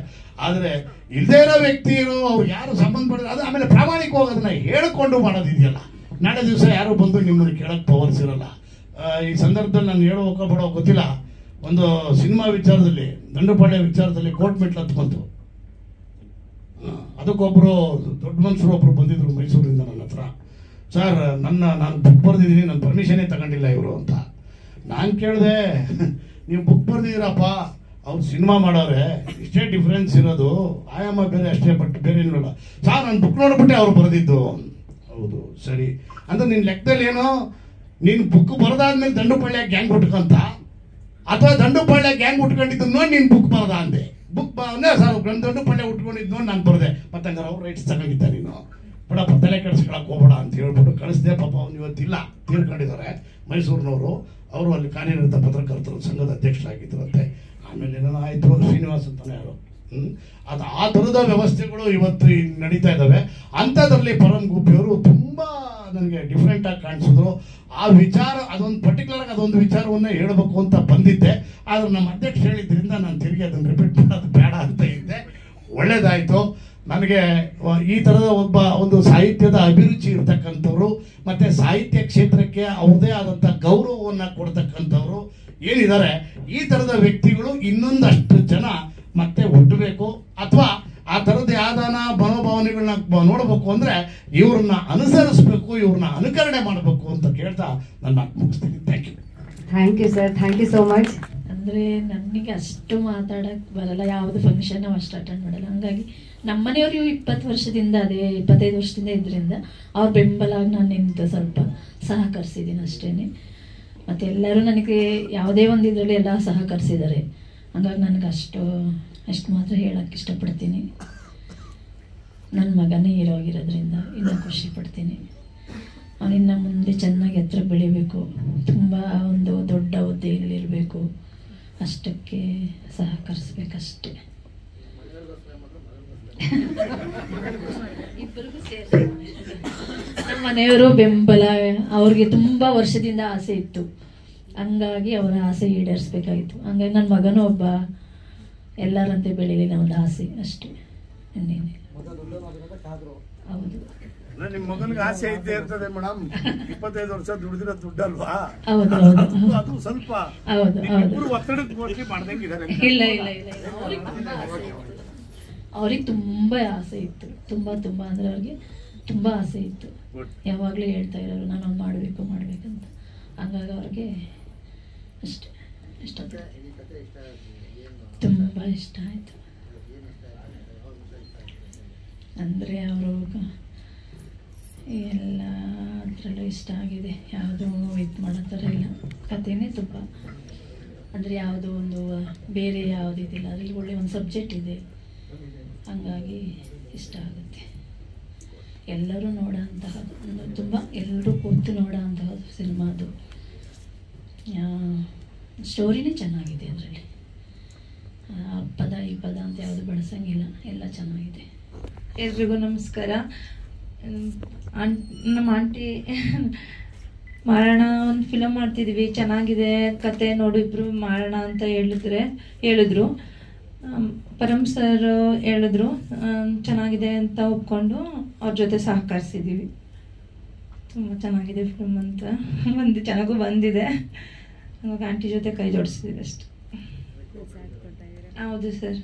ಆದರೆ ಇಲ್ಲದೇ ಇರೋ ವ್ಯಕ್ತಿಗಳು ಅವ್ರು ಯಾರು ಸಂಬಂಧಪಟ್ಟಿದ್ರೆ ಅದು ಆಮೇಲೆ ಪ್ರಾಮಾಣಿಕವಾಗಿ ಅದನ್ನ ಹೇಳಿಕೊಂಡು ಮಾಡೋದಿದೆಯಲ್ಲ, ನಾಳೆ ದಿವಸ ಯಾರು ಬಂದು ನಿಮ್ಮನ್ನು ಕೇಳಕ್ ಪವರ್ಸ್ ಇರಲ್ಲ. ಈ ಸಂದರ್ಭದಲ್ಲಿ ನಾನು ಹೇಳೋ ಬಿಡೋ ಗೊತ್ತಿಲ್ಲ, ಒಂದು ಸಿನಿಮಾ ವಿಚಾರದಲ್ಲಿ ದಂಡುಪಾಳ್ಯ ವಿಚಾರದಲ್ಲಿ ಕೋರ್ಟ್ ಮೆಟ್ಲು ಹತ್ಕೊಂತು. ಅದಕ್ಕೊಬ್ಬರು ದೊಡ್ಡ ಮನುಷ್ಯರು ಒಬ್ರು ಬಂದಿದ್ರು ಮೈಸೂರಿಂದ ನನ್ನ ಹತ್ರ, ಸರ್ ನಾನು ಬುಕ್ ಬರೆದಿದ್ದೀನಿ, ನನ್ನ ಪರ್ಮಿಷನ್ನೇ ತಗೊಂಡಿಲ್ಲ ಇವರು ಅಂತ. ನಾನು ಕೇಳಿದೆ, ನೀವು ಬುಕ್ ಬರೆದಿದ್ದೀರಪ್ಪ, ಅವ್ರು ಸಿನಿಮಾ ಮಾಡೋರೆ, ಇಷ್ಟೇ ಡಿಫ್ರೆನ್ಸ್ ಇರೋದು, ಆಯಾಮ ಬೇರೆ ಅಷ್ಟೇ, ಬಟ್ ಬೇರೆ ಏನಿಲ್ಲ. ಸರ್ ನಾನು ಬುಕ್ ನೋಡ್ಬಿಟ್ಟೆ ಅವ್ರು ಬರೆದಿದ್ದು. ಹೌದು ಸರಿ ಅಂದ್ರೆ ನಿನ್ನ ಲೆಕ್ಕದಲ್ಲಿ ಏನೋ ನೀನು ಬುಕ್ ಬರೆದಾದ್ಮೇಲೆ ದಂಡುಪಾಳ್ಯ ಗ್ಯಾಂಗ್ ಉಟ್ಕೊಂತ, ಅಥವಾ ದಂಡುಪಾಳ್ಯ ಗ್ಯಾಂಗ್ ಉಟ್ಕೊಂಡಿದ್ದು ನೋಡಿ ನೀನು ಬುಕ್ ಬರದ ಅಂದೆ. ಬುಕ್ ಸರ್ ದಂಡುಪಾಳ್ಯ ಉಟ್ಕೊಂಡಿದ್ದು ನೋಡಿ ನಾನು ಬರದೆ, ಮತ್ತೆ ಹಂಗಾರೆ ಅವ್ರು ರೈಟ್ಸ್ ತಗೊಂಡಿದ್ದ, ನೀನು ಬಿಡಪ್ಪ ತಲೆ ಕೆಡಿಸ್ಕೊಳಕ್ ಹೋಗ್ಬೇಡ ಅಂತ ಹೇಳ್ಬಿಟ್ಟು ಕಳಿಸ್ದೆ. ಪಾಪ ಅವ್ನು ಇವತ್ತಿಲ್ಲ, ತೀರ್ಕೊಂಡಿದ್ದಾರೆ ಮೈಸೂರಿನವರು. ಅವರು ಅಲ್ಲಿ ಕಾರ್ಯನಿರತ ಪತ್ರಕರ್ತರ ಸಂಘದ ಅಧ್ಯಕ್ಷರಾಗಿದ್ದರಂತೆ. ಆಮೇಲೆ ಏನೋ ಆಯ್ತು, ಶ್ರೀನಿವಾಸ್ ಅಂತಾನೆ ಯಾರು, ಅದು ಆ ಥರದ ವ್ಯವಸ್ಥೆಗಳು ಇವತ್ತು ನಡೀತಾ ಇದ್ದಾವೆ. ಅಂಥದ್ರಲ್ಲಿ ಪರಂ ಗುಬ್ಬಿಯವರು ತುಂಬಾ ನನಗೆ ಡಿಫ್ರೆಂಟ್ ಆಗಿ ಕಾಣಿಸಿದ್ರು. ಆ ವಿಚಾರ ಅದೊಂದು ಪರ್ಟಿಕ್ಯುಲರ್ ಆಗಿ ಅದೊಂದು ವಿಚಾರವನ್ನ ಹೇಳಬೇಕು ಅಂತ ಬಂದಿದ್ದೆ, ಆದ್ರೆ ನಮ್ಮ ಅಧ್ಯಕ್ಷ ಹೇಳಿದ್ರಿಂದ ನಾನು ತಿರುಗಿ ಅದನ್ನು ರಿಪೀಟ್ ಮಾಡೋದು ಬೇಡ ಅಂತ ಇದ್ದೆ. ಒಳ್ಳೇದಾಯ್ತು. ನನಗೆ ಈ ತರದ ಒಂದು ಸಾಹಿತ್ಯದ ಅಭಿರುಚಿ ಇರ್ತಕ್ಕಂಥವ್ರು, ಮತ್ತೆ ಸಾಹಿತ್ಯ ಕ್ಷೇತ್ರಕ್ಕೆ ಅವ್ರದೇ ಆದಂತ ಗೌರವವನ್ನ ಕೊಡ್ತಕ್ಕಂಥವ್ರು ಏನಿದ್ದಾರೆ, ಈ ತರದ ವ್ಯಕ್ತಿಗಳು ಇನ್ನೊಂದಷ್ಟು ಜನ ಮತ್ತೆ ಹುಟ್ಟಬೇಕು, ಅಥವಾ ಆ ತರದ ಯಾವ್ದಾನ ಮನೋಭಾವನೆಗಳನ್ನ ನೋಡಬೇಕು ಅಂದ್ರೆ ಇವ್ರನ್ನ ಅನುಸರಿಸಬೇಕು, ಇವ್ರನ್ನ ಅನುಕರಣೆ ಮಾಡಬೇಕು ಅಂತ ಕೇಳ್ತಾ ನನ್ನ ಮುಗಿಸ್ತೀನಿ. Thank you sir, thank you so much. ಅಂದರೆ ನನಗೆ ಅಷ್ಟು ಮಾತಾಡಕ್ಕೆ ಬರಲ್ಲ, ಯಾವುದು ಫಂಕ್ಷನ್ ನಾವು ಅಷ್ಟು ಅಟೆಂಡ್ ಮಾಡಲ್ಲ. ಹಂಗಾಗಿ ನಮ್ಮನೆಯವರು 20 ವರ್ಷದಿಂದ 25 ವರ್ಷದಿಂದ ಇದ್ರಿಂದ ಅವ್ರ ಬೆಂಬಲಾಗಿ ನಾನು ನಿಂತು ಸ್ವಲ್ಪ ಸಹಕರಿಸಿದ್ದೀನಿ ಅಷ್ಟೇ. ಮತ್ತು ಎಲ್ಲರೂ ನನಗೆ ಯಾವುದೇ ಒಂದು ಇದರಲ್ಲಿ ಎಲ್ಲ ಸಹಕರಿಸಿದ್ದಾರೆ. ಹಂಗಾಗಿ ನನಗೆ ಅಷ್ಟು ಮಾತ್ರ ಹೇಳೋಕ್ಕೆ ಇಷ್ಟಪಡ್ತೀನಿ. ನನ್ನ ಮಗನೇ ಹೀರೋ ಆಗಿರೋದ್ರಿಂದ ಇನ್ನೂ ಖುಷಿ ಪಡ್ತೀನಿ. ಅವನಿನ್ನ ಮುಂದೆ ಚೆನ್ನಾಗಿ ಎತ್ತರ ಬೆಳಿಬೇಕು, ತುಂಬ ಒಂದು ದೊಡ್ಡ ಹುದ್ದೆಯಲ್ಲಿರಬೇಕು, ಅಷ್ಟಕ್ಕೆ ಸಹಕರಿಸ್ಬೇಕಷ್ಟೇ. ಇಬ್ಬರಿಗೂ ಸೇರಿ ನಮ್ಮ ಮನೆಯವರು ಬೆಂಬಲ, ಅವ್ರಿಗೆ ತುಂಬ ವರ್ಷದಿಂದ ಆಸೆ ಇತ್ತು, ಹಂಗಾಗಿ ಅವರ ಆಸೆ ಈಡೇರಿಸ್ಬೇಕಾಗಿತ್ತು. ಹಂಗಾಗಿ ನನ್ನ ಮಗನೂ ಒಬ್ಬ ಎಲ್ಲರಂತೆ ಬೆಳೀಲಿ ನಮ್ಮದು ಆಸೆ ಅಷ್ಟೇ, ಇನ್ನೇನಿಲ್ಲ. ಹೌದು, ನಿಮ್ಮ ಮಗನಿಗೆ ಆಸೆ ಇದ್ದೇ ಇರ್ತದೆ ಮೇಡಮ್. 25 ವರ್ಷ ದುಡಿದಿರೋ ದುಡ್ಡಲ್ವಾ, ಅದು ಸ್ವಲ್ಪ ಒತ್ತಡಕ್ಕೆ ಮಾಡ್ದಂಗಿದ್ದಾರೆ. ಇಲ್ಲ ಅವ್ರಿಗೆ ತುಂಬಾ ಆಸೆ ಇತ್ತು, ತುಂಬಾ ಅಂದ್ರೆ ಅವ್ರಿಗೆ ತುಂಬಾ ಆಸೆ ಇತ್ತು. ಯಾವಾಗ್ಲೂ ಹೇಳ್ತಾ ಇರೋರು ನಾನು ಮಾಡ್ಬೇಕಂತ. ಹಂಗಾಗಿ ಅವ್ರಿಗೆ ಅಷ್ಟೇ ತುಂಬಾ ಇಷ್ಟ ಆಯ್ತು. ಅಂದ್ರೆ ಅವರು ಎಲ್ಲ ಅದರಲ್ಲೂ ಇಷ್ಟ ಆಗಿದೆ, ಯಾವುದೂ ಇದು ಮಾಡೋ ಥರ ಇಲ್ಲ. ಕಥೆನೇ ತುಂಬ ಅಂದರೆ ಯಾವುದೋ ಒಂದು ಬೇರೆ ಯಾವುದೂ ಇದಿಲ್ಲ, ಅದರಲ್ಲಿ ಒಳ್ಳೆ ಒಂದು ಸಬ್ಜೆಕ್ಟ್ ಇದೆ, ಹಂಗಾಗಿ ಇಷ್ಟ ಆಗುತ್ತೆ. ಎಲ್ಲರೂ ನೋಡೋ ಅಂತಹದ್ದು, ತುಂಬ ಎಲ್ಲರೂ ಕೂತು ನೋಡೋ ಅಂತಹದ್ದು ಸಿನಿಮಾ ಅದು. ಸ್ಟೋರಿನೇ ಚೆನ್ನಾಗಿದೆ, ಅದರಲ್ಲಿ ಪದ ಈ ಪದ ಅಂತ ಯಾವುದು ಬಳಸಂಗಿಲ್ಲ, ಎಲ್ಲ ಚೆನ್ನಾಗಿದೆ. ಎಲ್ರಿಗೂ ನಮಸ್ಕಾರ. ನಮ್ಮ ಆಂಟಿ ಮಾಡೋಣ, ಒಂದು ಫಿಲಮ್ ಮಾಡ್ತಿದ್ದೀವಿ, ಚೆನ್ನಾಗಿದೆ ಕತೆ ನೋಡು ಇಬ್ರು ಮಾಡೋಣ ಅಂತ ಹೇಳಿದ್ರು. ಪರಮ್ ಸರ್ ಹೇಳಿದ್ರು, ಚೆನ್ನಾಗಿದೆ ಅಂತ ಒಪ್ಕೊಂಡು ಅವ್ರ ಜೊತೆ ಸಹಕರಿಸಿದ್ದೀವಿ. ತುಂಬ ಚೆನ್ನಾಗಿದೆ ಫಿಲ್ಮ್ ಅಂತ ಚೆನ್ನಾಗೂ ಬಂದಿದೆ. ಇವಾಗ ಆಂಟಿ ಜೊತೆ ಕೈ ಜೋಡಿಸಿದ್ದೀವಿ ಅಷ್ಟೆ. ಹೌದು ಸರ್.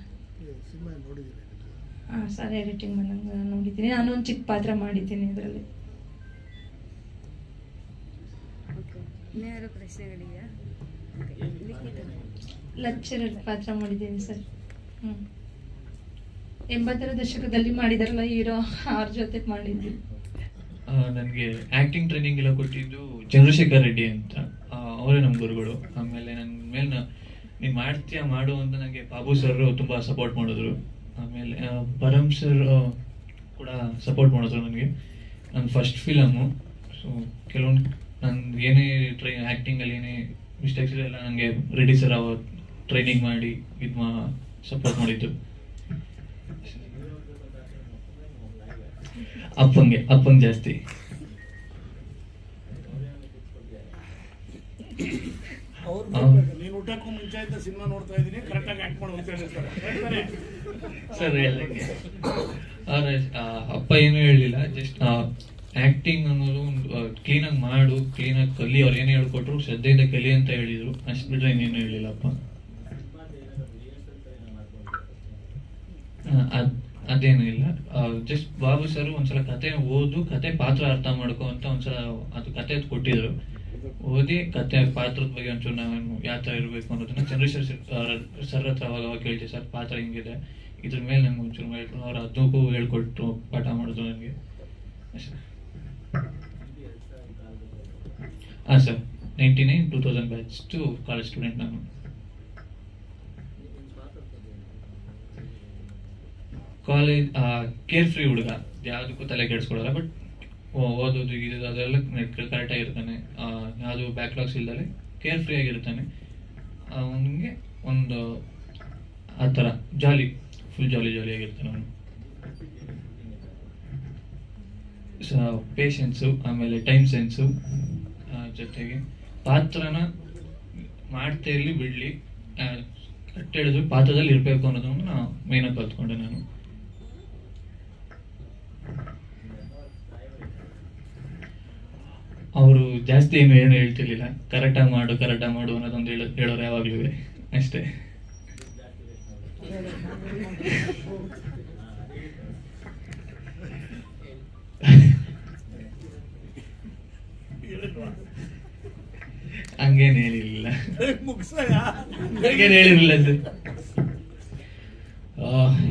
ಹಾಂ ಸರ್, ಎಡಿಟಿಂಗ್ ಬಂದಂಗೆ ನೋಡಿದ್ದೀನಿ. ನಾನು ಒಂದು ಚಿಕ್ಕ ಪಾತ್ರ ಮಾಡಿದ್ದೀನಿ ಇದರಲ್ಲಿ. ಲೆಕ್ಚರರ್ ಪಾತ್ರ ಮಾಡಿದ್ದೀನಿ ಸರ್. 80ರ ದಶಕದಲ್ಲಿ ಮಾಡಿದಾರಲ್ಲ ಹೀರೋ, ಅವ್ರ ಜೊತೆ ಮಾಡಿದ್ದೀನಿ. ನನಗೆ ಆ್ಯಕ್ಟಿಂಗ್ ಟ್ರೈನಿಂಗ್ ಎಲ್ಲ ಕೊಟ್ಟಿದ್ದು ಚಂದ್ರಶೇಖರ್ ರೆಡ್ಡಿ ಅಂತ, ಅವರೇ ನಮ್ಮ ಗುರುಗಳು. ಆಮೇಲೆ ನನ್ನ ಮೇಲೆ ನೀನು ಮಾಡ್ತೀಯಾ ಮಾಡು ಅಂತ ನನಗೆ ಬಾಬು ಸರ್ ತುಂಬ ಸಪೋರ್ಟ್ ಮಾಡಿದ್ರು. ಆಮೇಲೆ ಪರಮ್ ಸರ್ ಕೂಡ ಸಪೋರ್ಟ್ ಮಾಡಿದ್ರು ನನಗೆ. ನನ್ನ ಫಸ್ಟ್ ಫಿಲಮು. ಸೊ ಕೆಲವೊಂದು ನಾನು ಏನೇ ಆ್ಯಕ್ಟಿಂಗಲ್ಲಿ ಏನೇ ಮಿಸ್ಟೇಕ್ಸ್ ಎಲ್ಲ ನನಗೆ ರೆಡ್ಡಿ ಸರ್ ಅವರು ಟ್ರೈನಿಂಗ್ ಮಾಡಿ ಸಪೋರ್ಟ್ ಮಾಡಿದ್ದು. ಅಪ್ಪಂಗೆ ಜಾಸ್ತಿ. ನೀನು ಊಟಕ್ಕೂ ಮುಂಚೆ ಆಯ್ತಾ ಸಿನಿಮಾ ನೋಡ್ತಾ ಇದ್ದೀನಿ, ಕರೆಕ್ಟಾಗಿ ಆಕ್ಟ್ ಮಾಡಿ ಅಂತ ಹೇಳ್ತಾರೆ ಸರ್. ಅಪ್ಪ ಏನೂ ಹೇಳಲಿಲ್ಲ, ಜಸ್ಟ್ ಆಕ್ಟಿಂಗ್ ಅನ್ನೋದು ಕ್ಲೀನಾಗಿ ಮಾಡು, ಕ್ಲೀನಾಗಿ ಕಲಿ, ಅವ್ರು ಏನೇ ಹೇಳ್ಕೊಟ್ರು ಶ್ರದ್ಧೆಯಿಂದ ಕಲಿ ಅಂತ ಹೇಳಿದ್ರು. ಅಷ್ಟು ಬಿಟ್ರೆ ಇನ್ನೇನು ಹೇಳಿಲ್ಲ ಅಪ್ಪ. ಅದೇನು ಇಲ್ಲ, ಜಸ್ಟ್ ಬಾಬು ಸರ್ ಒಂದ್ಸಲ ಕತೆ ಓದು, ಕತೆ ಪಾತ್ರ ಅರ್ಥ ಮಾಡ್ಕೊ ಅಂತ ಒಂದ್ಸಲ ಅದು ಕತೆ ಕೊಟ್ಟಿದ್ರು. ಓದಿ ಕತೆ ಪಾತ್ರದ ಬಗ್ಗೆ ಒಂಚೂರು ನಾನು ಯಾವ ಥರ ಇರಬೇಕು ಅನ್ನೋದನ್ನ ಚಂದ್ರಶೇಖರ್ ಸರ್ ಹತ್ರ ಅವಾಗ ಕೇಳ್ತೀವಿ, ಸರ್ ಪಾತ್ರ ಹಿಂಗಿದೆ, ಇದ್ರ ಮೇಲೆ ನಂಗೆ ಒಂಚೂರು ಹೇಳ್ಕೊಂಡು ಅವ್ರು ಅದಕ್ಕೂ ಹೇಳ್ಕೊಟ್ಟು ಪಾಠ ಮಾಡಿದ್ರು ನನಗೆ ಅಷ್ಟೇ. ಹಾಂ sir, 99 2000 batch to college student ನಾನು. ಕಾಲೇಜ್ ಕೇರ್ ಫ್ರೀ ಹುಡುಗ, ಯಾವುದಕ್ಕೂ ತಲೆ ಕೆಡಿಸ್ಕೊಡಲ್ಲ. ಬಟ್ ಓದೋದು ಇದು ಅದೆಲ್ಲ ಕರೆಕ್ಟಾಗಿರ್ತಾನೆ, ಯಾವುದು ಬ್ಯಾಕ್ಲಾಗ್ಸ್ ಇಲ್ದಲೆ ಕೇರ್ ಫ್ರೀ ಆಗಿರ್ತಾನೆ. ಅವನಿಗೆ ಒಂದು ಆ ಥರ ಫುಲ್ ಜಾಲಿಯಾಗಿರ್ತಾನೆ ಅವನು. ಪೇಷನ್ಸು, ಆಮೇಲೆ ಟೈಮ್ ಸೆನ್ಸು, ಜೊತೆಗೆ ಪಾತ್ರನ ಮಾಡ್ತಾ ಇರಲಿ ಬಿಡಲಿ ಕರೆಕ್ಟ್ ಹೇಳಿದ್ರು ಪಾತ್ರದಲ್ಲಿ ಇರಬೇಕು ಅನ್ನೋದನ್ನು ಮೇಯ್ನಾಗಿ ಕಲ್ತ್ಕೊಂಡೆ ನಾನು. ಅವರು ಜಾಸ್ತಿ ಏನು ಹೇಳ್ತಿರ್ಲಿಲ್ಲ, ಕರೆಕ್ಟಾಗಿ ಮಾಡು ಅನ್ನೋದೊಂದು ಹೇಳೋರು ಯಾವಾಗಲೂ ಅಷ್ಟೇ. ಹಂಗೇನು ಹೇಳಿರ್ಲಿಲ್ಲ ಸರ್.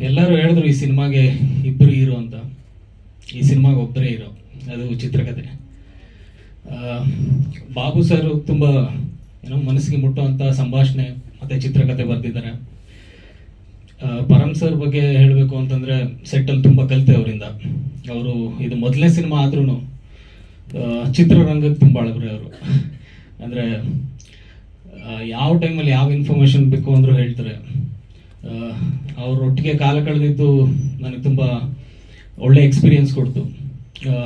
ಎಲ್ಲರೂ ಹೇಳಿದ್ರು ಈ ಸಿನಿಮಾಗೆ ಇಬ್ಬರು ಹೀರೋ ಅಂತ. ಈ ಸಿನಿಮಾಗೆ ಒಬ್ಬರೇ ಹೀರೋ, ಅದು ಚಿತ್ರಕಥೆ. ಬಾಬು ಸರ್ ತುಂಬ ಮನಸ್ಸಿಗೆ ಮುಟ್ಟುವಂಥ ಸಂಭಾಷಣೆ ಮತ್ತು ಚಿತ್ರಕಥೆ ಬರೆದಿದ್ದಾರೆ. ಪರಮ್ ಸರ್ ಬಗ್ಗೆ ಹೇಳಬೇಕು ಅಂತಂದರೆ ಸೆಟ್ಟಲ್ಲಿ ತುಂಬ ಕಲಿತೆ ಅವರಿಂದ. ಅವರು ಇದು ಮೊದಲನೇ ಸಿನಿಮಾ ಆದ್ರೂ ಚಿತ್ರರಂಗಕ್ಕೆ ತುಂಬ ಅಳಬ್ರೆ ಅವರು. ಅಂದರೆ ಯಾವ ಟೈಮಲ್ಲಿ ಯಾವ ಇನ್ಫಾರ್ಮೇಷನ್ ಬೇಕು ಅಂದರೂ ಹೇಳ್ತಾರೆ. ಅವರೊಟ್ಟಿಗೆ ಕಾಲ ಕಳೆದಿದ್ದು ನನಗೆ ತುಂಬ ಒಳ್ಳೆ ಎಕ್ಸ್ಪೀರಿಯನ್ಸ್ ಕೊಡ್ತು,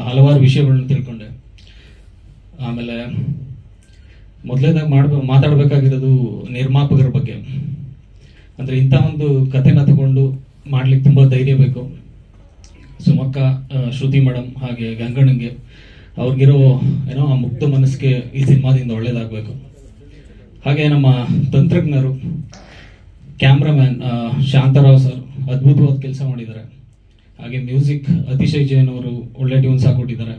ಹಲವಾರು ವಿಷಯಗಳನ್ನ ತಿಳ್ಕೊಂಡೆ. ಆಮೇಲೆ ಮೊದಲೇದಾಗಿ ಮಾತಾಡಬೇಕಾಗಿರೋದು ನಿರ್ಮಾಪಕರ ಬಗ್ಗೆ. ಅಂದರೆ ಇಂಥ ಒಂದು ಕಥೆನ ತಗೊಂಡು ಮಾಡ್ಲಿಕ್ಕೆ ತುಂಬ ಧೈರ್ಯ ಬೇಕು. ಸುಮಕ್ಕ, ಶ್ರುತಿ ಮೇಡಮ್ ಹಾಗೆ ಗಂಗಣ್ಣಂಗೆ ಅವ್ರಿಗಿರೋ ಆ ಮುಕ್ತ ಮನಸ್ಸಿಗೆ ಈ ಸಿನಿಮಾದಿಂದ ಒಳ್ಳೇದಾಗಬೇಕು. ಹಾಗೆ ನಮ್ಮ ತಂತ್ರಜ್ಞರು, ಕ್ಯಾಮ್ರಾಮ್ಯಾನ್ ಶಾಂತರಾವ್ ಸರ್ ಅದ್ಭುತವಾದ ಕೆಲಸ ಮಾಡಿದ್ದಾರೆ. ಹಾಗೆ ಮ್ಯೂಸಿಕ್ ಅತಿಶಯ್ ಜೈನ್ ಅವರು ಒಳ್ಳೆ ಟ್ಯೂನ್ಸ್ ಹಾಕೊಟ್ಟಿದ್ದಾರೆ.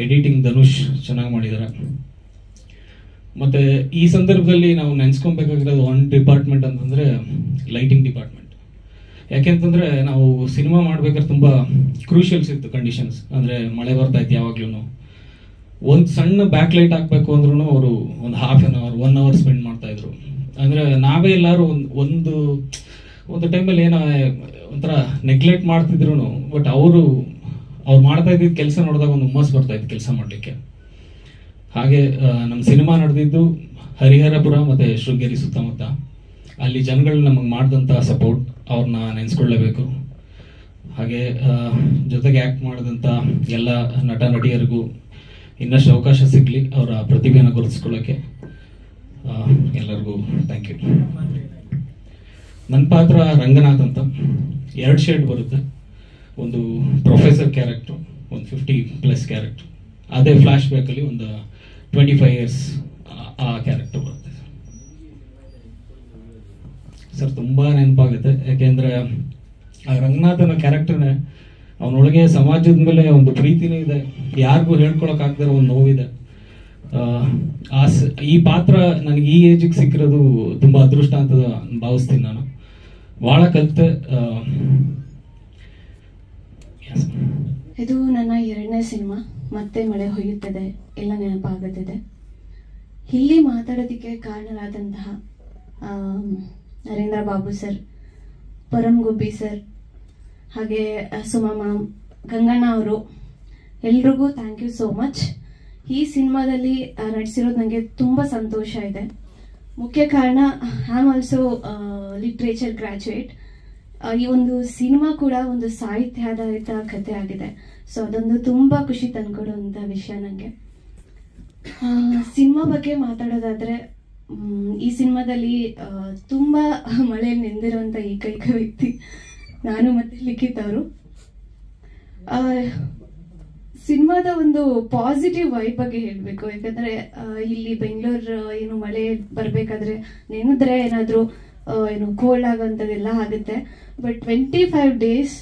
ಎಡಿಟಿಂಗ್ ಧನುಷ್ ಚೆನ್ನಾಗಿ ಮಾಡಿದ್ದಾರೆ. ಮತ್ತೆ ಈ ಸಂದರ್ಭದಲ್ಲಿ ನಾವು ನೆನೆಸ್ಕೊಬೇಕಾಗಿರೋದು ಒಂದು ಡಿಪಾರ್ಟ್ಮೆಂಟ್ ಅಂತಂದ್ರೆ ಲೈಟಿಂಗ್ ಡಿಪಾರ್ಟ್ಮೆಂಟ್. ಯಾಕೆಂತಂದ್ರೆ ನಾವು ಸಿನಿಮಾ ಮಾಡ್ಬೇಕಾದ್ರೆ ತುಂಬಾ ಕ್ರೂಷಿಯಲ್ಸ್ ಇತ್ತು ಕಂಡೀಷನ್ಸ್. ಅಂದ್ರೆ ಮಳೆ ಬರ್ತಾ ಇತ್ತು, ಯಾವಾಗ್ಲೂ ಒಂದು ಸಣ್ಣ ಬ್ಯಾಕ್ ಲೈಟ್ ಹಾಕ್ಬೇಕು ಅಂದ್ರೂ ಅವರು ಒಂದು half an hour 1 hour spend ಮಾಡ್ತಾ ಇದ್ರು. ಅಂದ್ರೆ ನಾವೇ ಎಲ್ಲರೂ ಒಂದು ಟೈಮಲ್ಲಿ ಏನೋ ಒಂಥರ ನೆಗ್ಲೆಕ್ಟ್ ಮಾಡ್ತಿದ್ರು. ಬಟ್ ಅವ್ರು ಮಾಡ್ತಾ ಇದ್ದಿದ್ದು ಕೆಲಸ ನೋಡಿದಾಗ ಒಂದು ಹುಮ್ಮಸ್ ಬರ್ತಾ ಇತ್ತು ಕೆಲಸ ಮಾಡಲಿಕ್ಕೆ. ಹಾಗೆ ನಮ್ಮ ಸಿನಿಮಾ ನಡೆದಿದ್ದು ಹರಿಹರಪುರ ಮತ್ತೆ ಶೃಂಗೇರಿ ಸುತ್ತಮುತ್ತ. ಅಲ್ಲಿ ಜನಗಳು ನಮಗೆ ಮಾಡಿದಂಥ ಸಪೋರ್ಟ್ ಅವ್ರನ್ನ ನೆನೆಸ್ಕೊಳ್ಳೇಬೇಕು. ಹಾಗೆ ಜೊತೆಗೆ ಆ್ಯಕ್ಟ್ ಮಾಡಿದಂಥ ಎಲ್ಲ ನಟ ನಟಿಯರಿಗೂ ಇನ್ನಷ್ಟು ಅವಕಾಶ ಸಿಗಲಿ ಅವರ ಪ್ರತಿಭೆಯನ್ನು ಗುರುತಿಸ್ಕೊಳ್ಳೋಕ್ಕೆ. ಎಲ್ಲರಿಗೂ ಥ್ಯಾಂಕ್ ಯು. ನನ್ನ ಪಾತ್ರ ರಂಗನಾಥ್ ಅಂತ. 2 ಶೇಡ್ ಬರುತ್ತೆ. ಒಂದು ಪ್ರೊಫೆಸರ್ ಕ್ಯಾರೆಕ್ಟ್ರು, ಒಂದು 50+ ಕ್ಯಾರೆಕ್ಟ್ರು. ಅದೇ ಫ್ಲ್ಯಾಶ್ ಬ್ಯಾಕಲ್ಲಿ ಒಂದು 25 ಇಯರ್ಸ್ ಆ ಕ್ಯಾರೆಕ್ಟರ್ ಬರುತ್ತೆ ಸರ್. ತುಂಬ ನೆನಪಾಗುತ್ತೆ, ಯಾಕೆಂದರೆ ಆ ರಂಗನಾಥನ ಕ್ಯಾರೆಕ್ಟರ್ನೇ ಅವನೊಳಗೆ ಸಮಾಜದ ಮೇಲೆ ಒಂದು ಪ್ರೀತಿನೂ ಇದೆ, ಯಾರಿಗೂ ಹೇಳ್ಕೊಳಕ್ಕಾಗದಿರೋ ಒಂದು ನೋವಿದೆ. ಈ ಪಾತ್ರ ನನಗೆ ಈ ಏಜಿಗೆ ಸಿಕ್ಕಿರೋದು ತುಂಬ ಅದೃಷ್ಟ ಅಂತ ಭಾವಿಸ್ತೀನಿ. ನಾನು ಭಾಳ ಕಲಿತೆ. ಇದು ನನ್ನ 2ನೇ ಸಿನಿಮಾ. ಮತ್ತೆ ಮಳೆ ಹೊಯ್ಯುತ್ತದೆ, ಎಲ್ಲ ನೆನಪಾಗುತ್ತಿದೆ. ಇಲ್ಲಿ ಮಾತಾಡೋದಕ್ಕೆ ಕಾರಣರಾದಂತಹ ನರೇಂದ್ರ ಬಾಬು ಸರ್, ಪರಂ ಗುಬ್ಬಿ ಸರ್, ಹಾಗೆ ಸುಮಾ ಮ್ಯಾಮ್, ಗಂಗಣ್ಣ ಅವರು, ಎಲ್ರಿಗೂ ಥ್ಯಾಂಕ್ ಯು ಸೋ ಮಚ್. ಈ ಸಿನಿಮಾದಲ್ಲಿ ನಟಿಸಿರೋದು ನನಗೆ ತುಂಬ ಸಂತೋಷ ಇದೆ. ಮುಖ್ಯ ಕಾರಣ I am also literature graduate. ಈ ಒಂದು ಸಿನಿಮಾ ಕೂಡ ಒಂದು ಸಾಹಿತ್ಯಾಧಾರಿತ ಕಥೆ ಆಗಿದೆ. ಸೊ ಅದೊಂದು ತುಂಬ ಖುಷಿ ತಂದ್ಕೊಡುವಂಥ ವಿಷಯ ನನಗೆ. ಸಿನಿಮಾ ಬಗ್ಗೆ ಮಾತಾಡೋದಾದರೆ, ಈ ಸಿನಿಮಾದಲ್ಲಿ ತುಂಬ ಮಳೆಯಲ್ಲಿ ನೆಂದಿರುವಂಥ ಏಕೈಕ ವ್ಯಕ್ತಿ ನಾನು ಮತ್ತು ಲಿಖಿತ್ ಅವರು. ಸಿನಿಮಾದ ಒಂದು ಪಾಸಿಟಿವ್ ವೈಬ್ ಬಗ್ಗೆ ಹೇಳಬೇಕು. ಯಾಕಂದರೆ ಇಲ್ಲಿ ಬೆಂಗಳೂರು ಏನು ಮಳೆ ಬರಬೇಕಾದ್ರೆ ನೆನೆದ್ರೆ ಏನಾದರೂ ಏನು ಕೋಲ್ಡ್ ಆಗೋಂಥದ್ದೆಲ್ಲ ಆಗುತ್ತೆ. ಬಟ್ 25 ಡೇಸ್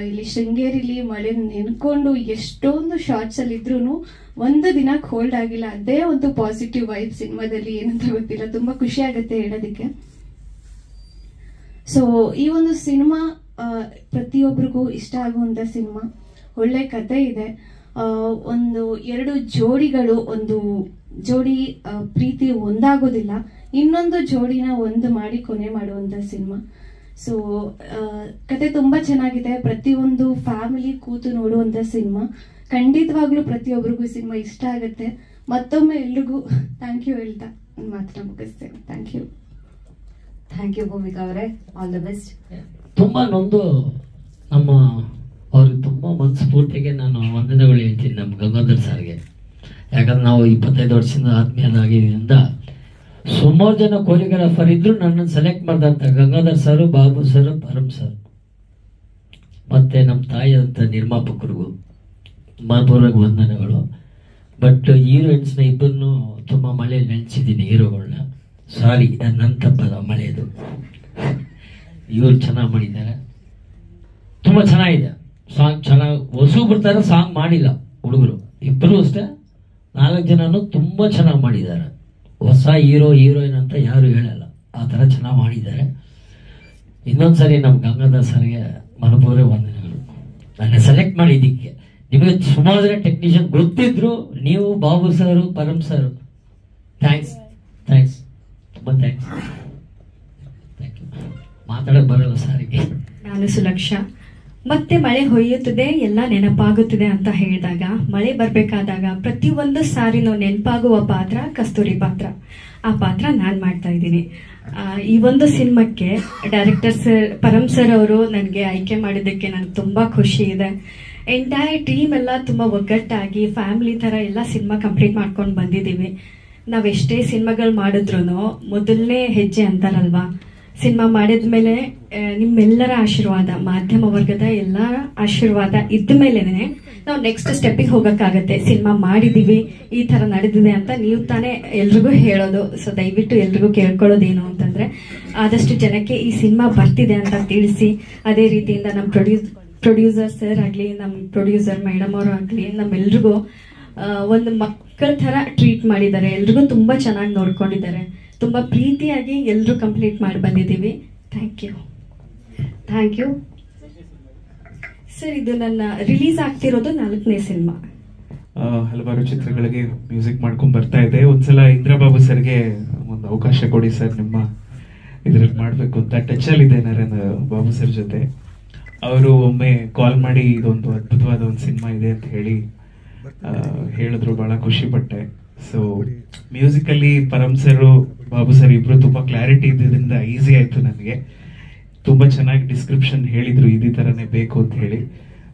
ಇಲ್ಲಿ ಶೃಂಗೇರಿಲಿ ಮಳೆ ನೆನ್ಕೊಂಡು ಎಷ್ಟೊಂದು ಶಾರ್ಟ್ಸಲ್ಲಿ ಇದ್ರೂ ಒಂದು ದಿನ ಕೋಲ್ಡ್ ಆಗಿಲ್ಲ. ಅದೇ ಒಂದು ಪಾಸಿಟಿವ್ ವೈಬ್ ಸಿನಿಮಾದಲ್ಲಿ ಏನಂತ ಗೊತ್ತಿಲ್ಲ, ತುಂಬ ಖುಷಿ ಆಗುತ್ತೆ ಹೇಳೋದಕ್ಕೆ. ಸೊ ಈ ಒಂದು ಸಿನಿಮಾ ಪ್ರತಿಯೊಬ್ಬರಿಗೂ ಇಷ್ಟ ಆಗುವಂಥ ಸಿನಿಮಾ. ಒಳ್ಳೆ ಕತೆ ಇದೆ. ಒಂದು 2 ಜೋಡಿಗಳು, ಒಂದು ಜೋಡಿ ಪ್ರೀತಿ ಒಂದಾಗೋದಿಲ್ಲ, ಇನ್ನೊಂದು ಜೋಡಿನ ಒಂದು ಮಾಡಿ ಕೊನೆ ಮಾಡುವಂಥ ಸಿನಿಮಾ. ಸೊ ಕತೆ ತುಂಬ ಚೆನ್ನಾಗಿದೆ. ಪ್ರತಿಯೊಂದು ಫ್ಯಾಮಿಲಿ ಕೂತು ನೋಡುವಂಥ ಸಿನಿಮಾ. ಖಂಡಿತವಾಗ್ಲೂ ಪ್ರತಿಯೊಬ್ಬರಿಗೂ ಸಿನಿಮಾ ಇಷ್ಟ ಆಗುತ್ತೆ. ಮತ್ತೊಮ್ಮೆ ಎಲ್ರಿಗೂ ಥ್ಯಾಂಕ್ ಯು ಹೇಳ್ತಾ ನನ್ನ ಮಾತನ್ನ ಮುಗಿಸ್ತೇನೆ. Thank you. Thank you Bhoomika ಅವರೇ, ಆಲ್ ದ ಬೆಸ್ಟ್. ತುಂಬ ನೊಂದು ನಮ್ಮ ಅವ್ರಿಗೆ ತುಂಬ ಮನಸ್ಫೂರ್ತಿಗೆ ನಾನು ವಂದನೆಗಳು ಹೇಳ್ತೀನಿ ನಮ್ಮ ಗಂಗಾಧರ್ ಸರ್ಗೆ. ಯಾಕಂದ್ರೆ ನಾವು 25 ವರ್ಷದಿಂದ ಆತ್ಮೀಯರಾಗಿದ್ದರಿಂದ ಸುಮಾರು ಜನ ಕೊರಿಯೋಗ್ರಾಫರ್ ಇದ್ರು ನನ್ನನ್ನು ಸೆಲೆಕ್ಟ್ ಮಾಡಿದಂಥ ಗಂಗಾಧರ್ ಸರು, ಬಾಬು ಸರ್, ಪರಂ ಸರ್, ಮತ್ತು ನಮ್ಮ ತಾಯಿಯಂಥ ನಿರ್ಮಾಪಕರಿಗೂ ಮನಪೂರ್ವಕ ವಂದನೆಗಳು. ಬಟ್ ಹೀರೋಯಿನ್ಸ್ನ ಇಬ್ಬರನ್ನು ತುಂಬ ಮಳೆಯಲ್ಲಿ ನೆನೆಸಿದ್ದೀನಿ, ಹೀರೋಗಳನ್ನ. ಸಾರಿ, ನನ್ನ ತಪ್ಪದ ಮಳೆಯದು. ಇವರು ಚೆನ್ನಾಗಿ ಮಾಡಿದ್ದಾರೆ, ತುಂಬ ಚೆನ್ನಾಗಿದೆ ಸಾಂಗ್. ಚೆನ್ನಾಗಿ ಹೊಸು ಬರ್ತಾರೆ, ಸಾಂಗ್ ಮಾಡಿಲ್ಲ ಹುಡುಗರು ಇಬ್ಬರು ಅಷ್ಟೇ. 4 ಜನನು ತುಂಬ ಚೆನ್ನಾಗಿ ಮಾಡಿದ್ದಾರೆ. ಹೊಸ ಹೀರೋಯಿನ್ ಅಂತ ಯಾರು ಹೇಳಲ್ಲ, ಆ ಥರ ಚೆನ್ನಾಗಿ ಮಾಡಿದ್ದಾರೆ. ಇನ್ನೊಂದ್ಸರಿ ನಮ್ಮ ಗಂಗಾಧರ್ ಸರ್ಗೆ ಮನಪೂರ್ವಕ ವಂದನೆಗಳು. ನನ್ನ ಸೆಲೆಕ್ಟ್ ಮಾಡಿದ್ದಕ್ಕೆ. ನಿಮಗೆ ಸುಮಾರು ಜನ ಟೆಕ್ನಿಷಿಯನ್ ಗೊತ್ತಿದ್ರು, ನೀವು Babu sir, Param sir, thanks ತುಂಬ ಥ್ಯಾಂಕ್ಸ್. Thank you. ಮಾತಾಡೋಕೆ ಬರಲ್ಲ ಸಾರಿಗೆ. ನಾನು ಸುಲಕ್ಷ. ಮತ್ತೆ ಮಳೆ ಹೊಯ್ಯುತ್ತದೆ, ಎಲ್ಲ ನೆನಪಾಗುತ್ತದೆ ಅಂತ ಹೇಳಿದಾಗ, ಮಳೆ ಬರಬೇಕಾದಾಗ ಪ್ರತಿಯೊಂದು ಸಾರಿನೂ ನೆನಪಾಗುವ ಪಾತ್ರ ಕಸ್ತೂರಿ ಪಾತ್ರ. ಆ ಪಾತ್ರ ನಾನು ಮಾಡ್ತಾ ಇದ್ದೀನಿ. ಈ ಒಂದು ಸಿನಿಮಾಕ್ಕೆ ಡೈರೆಕ್ಟರ್ ಸರ್, ಪರಂ ಸರ್ ಅವರು ನನಗೆ ಆಯ್ಕೆ ಮಾಡಿದ್ದಕ್ಕೆ ನನಗೆ ತುಂಬ ಖುಷಿ ಇದೆ. ಎಂಟೈರ್ ಟೀಮ್ ಎಲ್ಲ ತುಂಬ ಒಗ್ಗಟ್ಟಾಗಿ ಫ್ಯಾಮಿಲಿ ಥರ ಎಲ್ಲ ಸಿನಿಮಾ ಕಂಪ್ಲೀಟ್ ಮಾಡ್ಕೊಂಡು ಬಂದಿದ್ದೀವಿ. ನಾವೆಷ್ಟೇ ಸಿನಿಮಾಗಳು ಮಾಡಿದ್ರು ಮೊದಲನೇ ಹೆಜ್ಜೆ ಅಂತಾರಲ್ವಾ, ಸಿನಿಮಾ ಮಾಡಿದ್ಮೇಲೆ ನಿಮ್ಮೆಲ್ಲರ ಆಶೀರ್ವಾದ, ಮಾಧ್ಯಮ ವರ್ಗದ ಎಲ್ಲ ಆಶೀರ್ವಾದ ಇದ್ದ ಮೇಲೆನೆ ನಾವು ನೆಕ್ಸ್ಟ್ ಸ್ಟೆಪ್ಪಿಗೆ ಹೋಗಕ್ಕಾಗತ್ತೆ. ಸಿನಿಮಾ ಮಾಡಿದೀವಿ, ಈ ತರ ನಡೆದಿದೆ ಅಂತ ನೀವು ತಾನೇ ಎಲ್ರಿಗೂ ಹೇಳೋದು. ಸೊ ದಯವಿಟ್ಟು ಎಲ್ರಿಗೂ ಕೇಳ್ಕೊಳ್ಳೋದೇನು ಅಂತಂದ್ರೆ, ಆದಷ್ಟು ಜನಕ್ಕೆ ಈ ಸಿನಿಮಾ ಬರ್ತಿದೆ ಅಂತ ತಿಳಿಸಿ, ಅದೇ ರೀತಿಯಿಂದ ನಮ್ಮ ಪ್ರೊಡ್ಯೂಸರ್ ಸರ್ ಆಗ್ಲಿ, ನಮ್ಮ ಪ್ರೊಡ್ಯೂಸರ್ ಮೇಡಮ್ ಅವರು ಆಗ್ಲಿ, ನಮ್ಮೆಲ್ರಿಗೂ ಒಂದು ಮಕ್ಕಳ ತರ ಟ್ರೀಟ್ ಮಾಡಿದ್ದಾರೆ. ಎಲ್ರಿಗೂ ತುಂಬಾ ಚೆನ್ನಾಗಿ ನೋಡ್ಕೊಂಡಿದ್ದಾರೆ. ತುಂಬಾ ಪ್ರೀತಿಯಾಗಿ ಎಲ್ಲರೂ ಕಂಪ್ಲೀಟ್ ಮಾಡಿ ಬಂದಿದ್ದೀವಿ. Thank you. Thank you sir. ಇದು ನನ್ನ ರಿಲೀಸ್ ಆಗ್ತಿರೋದು 4ನೇ ಸಿನಿಮಾ. ಹಲವಾರು ಚಿತ್ರಗಳಿಗೆ ಮ್ಯೂಸಿಕ್ ಮಾಡ್ಕೊಂಡ್ ಬರ್ತಾ ಇದೆ. ಒಂದ್ಸಲ ಇಂದ್ರಬಾಬು ಸರ್ಗೆ ಒಂದು ಅವಕಾಶ ಕೊಡಿ ಸರ್, ನಿಮ್ಮ ಇದ್ರಲ್ಲಿ ಮಾಡ್ಬೇಕು ಅಂತ ಟಚ್ ಅಲ್ಲಿ ಇದೆ ನರೇಂದ್ರ ಬಾಬು ಸರ್ ಜೊತೆ. ಅವರು ಒಮ್ಮೆ ಕಾಲ್ ಮಾಡಿ ಇದೊಂದು ಅದ್ಭುತವಾದ ಒಂದು ಸಿನಿಮಾ ಇದೆ ಅಂತ ಹೇಳಿ ಹೇಳಿದ್ರು. ಬಹಳ ಖುಷಿ ಪಟ್ಟೆ. ಸೊ ಮ್ಯೂಸಿಕಲ್ಲಿ ಪರಂ ಸರ್, ಬಾಬು ಸರ್ ಇಬ್ರು ತುಂಬಾ ಕ್ಲಾರಿಟಿ ಇದ್ದಿದ್ದರಿಂದ ಈಸಿ ಆಯ್ತು ನನಗೆ. ತುಂಬಾ ಚೆನ್ನಾಗಿ ಡಿಸ್ಕ್ರಿಪ್ಷನ್ ಹೇಳಿದ್ರು, ಇದೇ ತರನೇ ಬೇಕು ಅಂತ ಹೇಳಿ.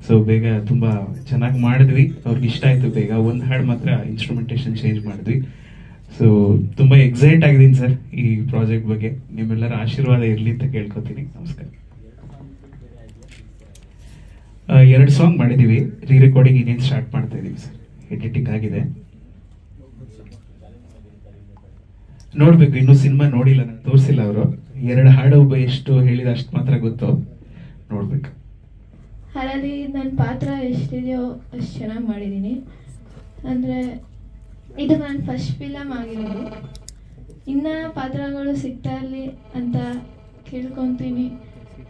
ಸೊ ಬೇಗ ತುಂಬಾ ಚೆನ್ನಾಗಿ ಮಾಡಿದ್ವಿ, ಅವ್ರಿಗೆ ಇಷ್ಟ ಆಯ್ತು. ಬೇಗ ಒಂದು ಹಾಡು ಮಾತ್ರ ಇನ್ಸ್ಟ್ರೂಮೆಂಟೇಶನ್ ಚೇಂಜ್ ಮಾಡಿದ್ವಿ. ಸೊ ತುಂಬಾ ಎಕ್ಸೈಟ್ ಆಗಿದ್ದೀನಿ ಸರ್ ಈ ಪ್ರಾಜೆಕ್ಟ್ ಬಗ್ಗೆ. ನಿಮ್ಮೆಲ್ಲರ ಆಶೀರ್ವಾದ ಇರಲಿ ಅಂತ ಕೇಳ್ಕೊತೀನಿ. ನಮಸ್ಕಾರ. 2 ಸಾಂಗ್ ಮಾಡಿದೀವಿ, ರೀ ರೆಕಾರ್ಡಿಂಗ್ ಇನ್ನೇನು ಸ್ಟಾರ್ಟ್ ಮಾಡ್ತಾ ಇದೀವಿ ಸರ್. ಎಡಿಟಿಂಗ್ ಆಗಿದೆ, ನೋಡ್ಬೇಕು. ಇನ್ನು ಸಿನಿಮಾ ನೋಡಿಲ್ಲ, ನಾನು ತೋರಿಸಿಲ್ಲ. ಅವರು 2 ಹಾಡು ಎಷ್ಟು ಹೇಳಿದ ಅಷ್ಟು ಮಾತ್ರ ಗೊತ್ತು, ನೋಡ್ಬೇಕು. ಹಾಡಲ್ಲಿ ನನ್ನ ಪಾತ್ರ ಎಷ್ಟಿದೆಯೋ ಅಷ್ಟು ಚೆನ್ನಾಗಿ ಮಾಡಿದ್ದೀನಿ. ಅಂದರೆ ಇದು ನನ್ನ ಫಸ್ಟ್ ಫಿಲಮ್ ಆಗಿರೋದು. ಇನ್ನು ಪಾತ್ರಗಳು ಸಿಗ್ತಾ ಇರಲಿ ಅಂತ ಕೇಳ್ಕೊತೀನಿ.